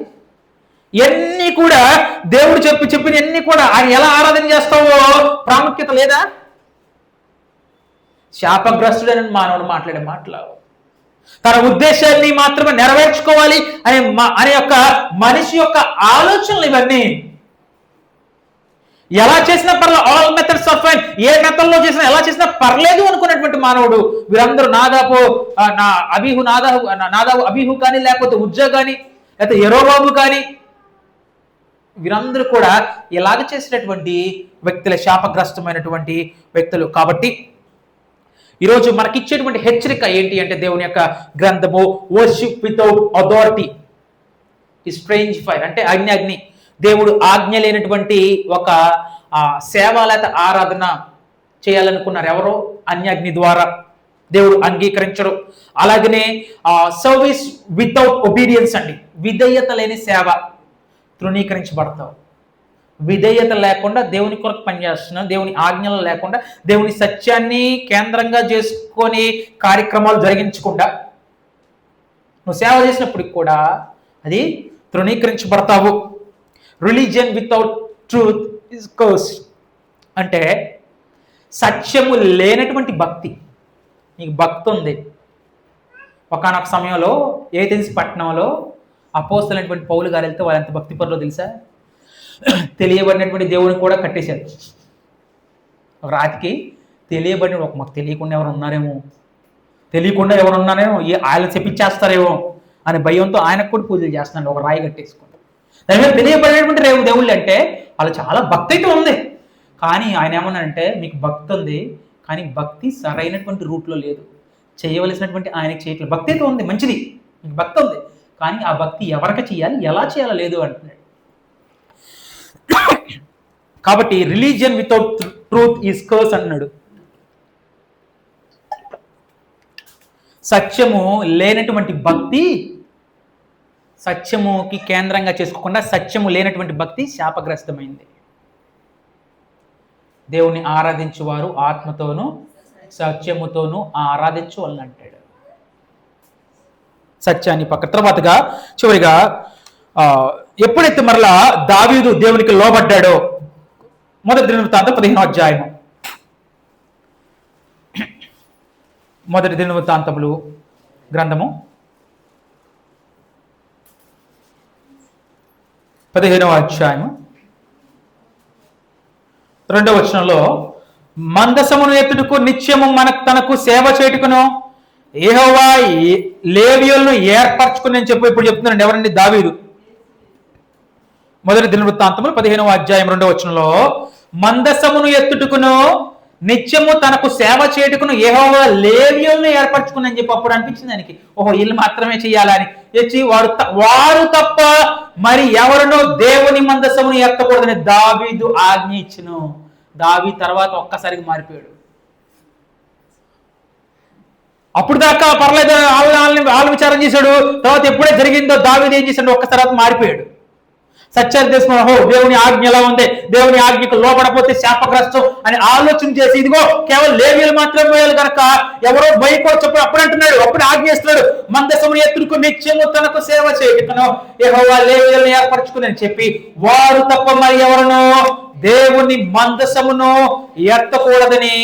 S1: ఇవన్నీ కూడా దేవుడు చెప్పిన అన్ని కూడా ఆయన ఎలా ఆరాధన చేస్తావో ప్రాముఖ్యత లేదా. శాపగ్రస్తుడని మానవుడు మాట్లాడే మాటలు, తన ఉద్దేశాన్ని మాత్రమే నెరవేర్చుకోవాలి అనే యొక్క మనిషి యొక్క ఆలోచనలు ఇవన్నీ. ఎలా చేసినా పర్లేదు, ఆల్ మెథడ్స్ ఆఫ్ ఫైన్, ఏ మెథడ్లో చేసినా ఎలా చేసినా పర్లేదు అనుకున్నటువంటి మానవుడు. వీరందరూ నాదాబు అబీహు కానీ, లేకపోతే ఉజ్జా కానీ, లేకపోతే యెరోబాము కానీ, వీరందరూ కూడా ఇలాగ చేసినటువంటి వ్యక్తుల, శాపగ్రస్తమైనటువంటి వ్యక్తులు. కాబట్టి ఈరోజు మనకిచ్చేటువంటి హెచ్చరిక ఏంటి అంటే, దేవుని యొక్క గ్రంథము, వర్షిప్ వితౌట్ అథారిటీ ఈ స్ట్రేంజ్ ఫైర్, అంటే అగ్ని. దేవుడు ఆజ్ఞ లేనటువంటి ఒక సేవ లేక ఆరాధన చేయాలనుకున్నారు ఎవరో, అన్యాగ్ని ద్వారా దేవుడు అంగీకరించరు. అలాగనే సర్వీస్ వితౌట్ ఒబీడియన్స్ అండి, విధేయత లేని సేవ తృణీకరించబడతావు. విధేయత లేకుండా దేవుని కొరకు పనిచేస్తున్నావు, దేవుని ఆజ్ఞలు లేకుండా, దేవుని సత్యాన్ని కేంద్రంగా చేసుకొని కార్యక్రమాలు జరిగించకుండా నువ్వు సేవ చేసినప్పటికి కూడా అది తృణీకరించబడతావు. Religion without truth is cursed, అంటే సత్యము లేనటువంటి భక్తి. నీకు భక్తి ఉంది, ఒకానొక సమయంలో ఏథెన్స్ పట్టణంలో అపోస్తలైనటువంటి పౌలు గారు వెళ్తే వాళ్ళు ఎంత భక్తి పరులో తెలుసా? తెలియబడినటువంటి దేవుడిని కూడా కట్టేశారు. ఒక రాతికి తెలియబడిన మాకు తెలియకుండా ఎవరు ఉన్నారేమో, ఆయన చెప్పించేస్తారేమో అనే భయంతో ఆయనకు కూడా పూజలు చేస్తున్నాడు, ఒక రాయి కట్టేసుకుంటారు. దాని మీద తెలియబడినటువంటి దేవుళ్ళు అంటే వాళ్ళు చాలా భక్తి అయితే ఉంది. కానీ ఆయన ఏమన్నారంటే, మీకు భక్తి ఉంది కానీ భక్తి సరైనటువంటి రూట్లో లేదు, చేయవలసినటువంటి ఆయనకి చేయట్లేదు. భక్తి అయితే ఉంది, మంచిది, మీకు భక్తి ఉంది, కానీ ఆ భక్తి ఎవరికి చేయాలి, ఎలా చేయాలో లేదు అంటున్నాడు. కాబట్టి religion without truth is curse అంటున్నాడు. సత్యము లేనటువంటి భక్తి, సత్యముకి కేంద్రంగా చేసుకోకుండా సత్యము లేనటువంటి భక్తి శాపగ్రస్తమైంది. దేవుని ఆరాధించువారు ఆత్మతోనూ సత్యముతోనూ ఆరాధించవలన అంటాడు. సత్యాన్ని పక్క తర్వాతగా చివరిగా ఎప్పుడైతే మరలా దావీదు దేవునికి లోబడ్డాడో, మొదటి దినవృత్తాంతం 15వ అధ్యాయము, మొదటి దినవృత్తాంతములు గ్రంథము 15వ అధ్యాయము 2వ వచనంలో, మందసమును ఎత్తుటకు నిత్యము తనకు సేవ చేయుటకును యెహోవా లేవీయులను ఏర్పరచుకుని అని ఇప్పుడు చెప్తున్నాడు. ఎవరండి? దావీదు. మొదటి దినవృత్తాంతములు 15వ అధ్యాయం 2వ వచనంలో, మందసమును ఎత్తుటకును నిత్యము తనకు సేవ చేయుటకును యెహోవా లేవీయులను ఏర్పరచుకుని అని చెప్పి అప్పుడు అనిపించింది ఆయనకి, ఓహో వీళ్ళు మాత్రమే చేయాలని. వారు తప్ప మరి ఎవరినో దేవుని మందసమును ఎత్తకూడదని దావీదు ఆజ్ఞ ఇచ్చును. దావీదు తర్వాత ఒక్కసారిగా మారిపోయాడు. అప్పుడు దాకా పర్లేదు, వాళ్ళ విచారం చేశాడు. తర్వాత ఎప్పుడే జరిగిందో దావీదు ఏం చేశాడు, ఒక్క తర్వాత మారిపోయాడు. సత్యాన్ని తెలుసుకున్నాడు, దేవుని ఆజ్ఞ ఎలా ఉంది, దేవుని ఆజ్ఞకు లోపడపోతే శాపగ్రస్తం అని ఆలోచన చేసి, ఇదిగో కేవలం లేవీయులు మాత్రమే పోయాలి కనుక ఎవరో భయపడచ్చు అప్పుడు అంటున్నాడు, అప్పుడు ఆజ్ఞిస్తున్నాడు, మందసమును ఎత్తుకు నిత్యము తనకు సేవ చేయటకును యెహోవా లేవీయులను ఏర్పరచుకుని అని చెప్పి, వారు తప్ప మరి ఎవరునో దేవుని మందసమును ఎత్తకూడదని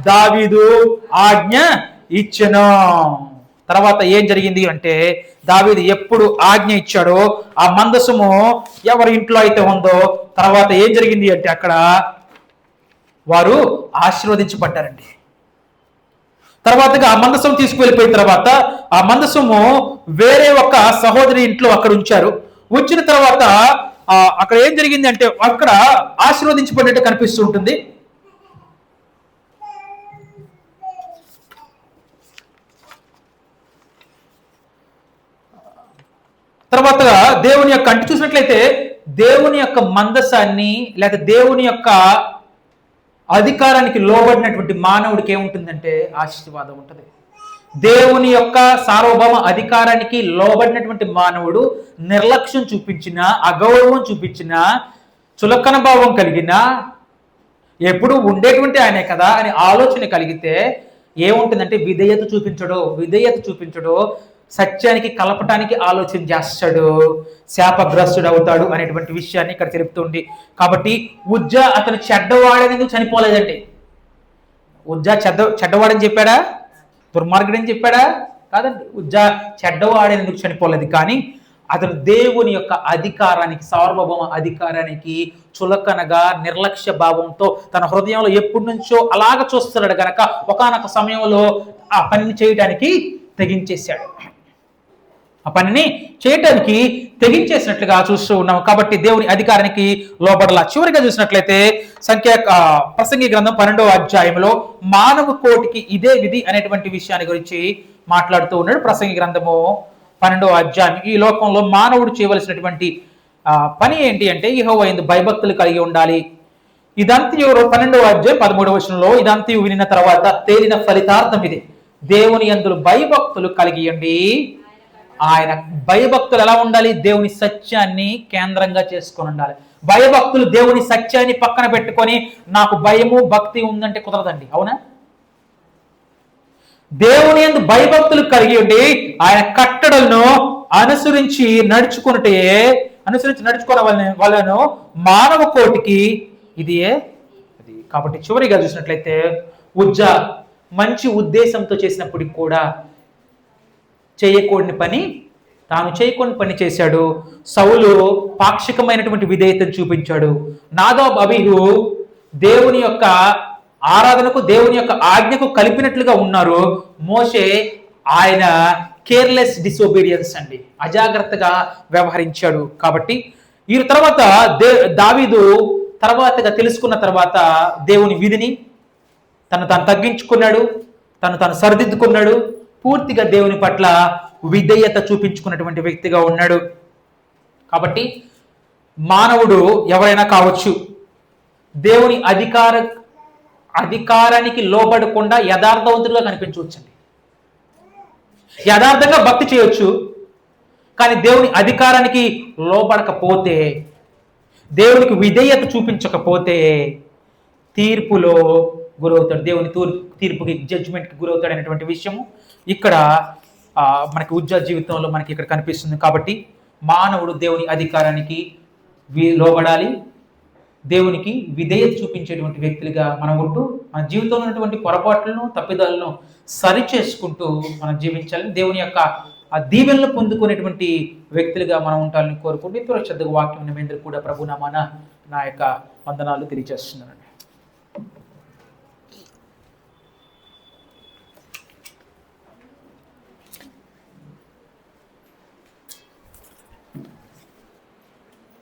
S1: దావీదు ఆజ్ఞ ఇచ్చెను. తర్వాత ఏం జరిగింది అంటే, దావీదు ఎప్పుడు ఆజ్ఞ ఇచ్చాడో ఆ మందసము ఎవరి ఇంట్లో అయితే ఉందో తర్వాత ఏం జరిగింది అంటే అక్కడ వారు ఆశీర్వదించబడ్డారండి. తర్వాతగా ఆ మందసం తీసుకువెళ్ళిపోయిన తర్వాత ఆ మందసము వేరే ఒక సహోదరి ఇంట్లో అక్కడ ఉంచారు. ఉంచిన తర్వాత అక్కడ ఏం జరిగింది అంటే అక్కడ ఆశీర్వదించబడినట్టు కనిపిస్తూ ఉంటుంది. తర్వాతగా దేవుని యొక్క అంటే చూసినట్లయితే దేవుని యొక్క మందసాన్ని లేక దేవుని యొక్క అధికారానికి లోబడినటువంటి మానవుడికి ఏముంటుందంటే ఆశీర్వాదం ఉంటుంది. దేవుని యొక్క సార్వభౌమ అధికారానికి లోబడినటువంటి మానవుడు నిర్లక్ష్యం చూపించిన, అగౌరవం చూపించిన, చులకన భావం కలిగిన, ఎప్పుడు ఉండేటువంటి ఆయనే కదా అని ఆలోచన కలిగితే ఏముంటుందంటే విధేయత చూపించడు, సత్యానికి కలపటానికి ఆలోచన చేస్తాడు, శాపగ్రస్తుడు అవుతాడు అనేటువంటి విషయాన్ని ఇక్కడ తెలుపుతుంది. కాబట్టి ఉజ్జా అతను చెడ్డవాడని చనిపోలేదండి. ఉజ్జా చెడ్డవాడని చెప్పాడా, దుర్మార్గుడని చెప్పాడా? కాదండి. ఉజ్జా చెడ్డవాడేందుకు చనిపోలేదు, కానీ అతను దేవుని యొక్క అధికారానికి, సార్వభౌమ అధికారానికి చులకనగా నిర్లక్ష్య భావంతో తన హృదయంలో ఎప్పటి నుంచో అలాగ చూస్తున్నాడు గనక ఒకానొక సమయంలో ఆ పనిని చేయడానికి తెగించేశాడు. ఆ పనిని చేయటానికి తెగించేసినట్లుగా చూస్తూ ఉన్నాం. కాబట్టి దేవుని అధికారానికి లోబడాల. చివరిగా చూసినట్లయితే ప్రసంగి గ్రంథం 12వ అధ్యాయంలో మానవ కోటికి ఇదే విధి అనేటువంటి విషయాన్ని గురించి మాట్లాడుతూ ఉన్నాడు. ప్రసంగి గ్రంథము 12వ అధ్యాయం. ఈ లోకంలో మానవుడు చేయవలసినటువంటి పని ఏంటి అంటే యెహోవా యందు భయభక్తులు కలిగి ఉండాలి. ఇదంతయు 12వ అధ్యాయం 13వ వచనంలో ఇదంతయు వినిన తర్వాత తేలిన ఫలితార్థం ఇది, దేవుని యందు భయభక్తులు కలిగియండి. ఆయన భయభక్తులు ఎలా ఉండాలి? దేవుని సత్యాన్ని కేంద్రంగా చేసుకొని ఉండాలి. భయభక్తులు దేవుని సత్యాన్ని పక్కన పెట్టుకొని నాకు భయము భక్తి ఉందంటే కుదరదండి, అవునా? దేవుని యందు భయభక్తులు కలిగి ఉండి ఆయన కట్టడలను అనుసరించి నడుచుకునే వాళ్ళను మానవ కోటికి ఇదియే అది. కాబట్టి చివరిగా చూసినట్లయితే ఉజ్జా మంచి ఉద్దేశంతో చేసినప్పటికి కూడా చేయకూడని పని తాను చేయకొని పని చేశాడు. సౌలు పాక్షికమైనటువంటి విధేయతను చూపించాడు. నాదాబ్ అబీహు దేవుని యొక్క ఆరాధనకు దేవుని యొక్క ఆజ్ఞకు కలిపినట్లుగా ఉన్నారు. మోషే ఆయన కేర్లెస్ డిసోబీడియన్స్ అండి, అజాగ్రత్తగా వ్యవహరించాడు. కాబట్టి ఈ తర్వాత దావీదు తర్వాతగా తెలుసుకున్న తర్వాత దేవుని విధిని తను తగ్గించుకున్నాడు, తను సరిదిద్దుకున్నాడు, పూర్తిగా దేవుని పట్ల విధేయత చూపించుకున్నటువంటి వ్యక్తిగా ఉన్నాడు. కాబట్టి మానవుడు ఎవరైనా కావచ్చు, దేవుని అధికారానికి లోబడకుండా యథార్థవంతులుగా కనిపించవచ్చండి. యథార్థంగా భక్తి చేయొచ్చు, కానీ దేవుని అధికారానికి లోబడకపోతే, దేవునికి విధేయత చూపించకపోతే తీర్పులో గురవుతాడు. దేవుని తీర్పుకి, జడ్జిమెంట్కి గురవుతాడు అనేటువంటి విషయము ఇక్కడ మనకి ఉజ్జా జీవితంలో మనకి ఇక్కడ కనిపిస్తుంది. కాబట్టి మానవుడు దేవుని అధికారానికి లోబడాలి, దేవునికి విధేయత చూపించేటువంటి వ్యక్తులుగా మనం ఉంటూ మన జీవితంలో ఉన్నటువంటి పొరపాట్లను, తప్పిదాలను సరి చేసుకుంటూ మనం జీవించాలి. దేవుని యొక్క ఆ దీవెనలు పొందుకునేటువంటి వ్యక్తులుగా మనం ఉండాలని కోరుకుంటూ ఇంత శ్రద్ధగా వాక్యం మీద కూడా ప్రభునామాన నా యొక్క వందనాలు తెలియజేస్తున్నాను.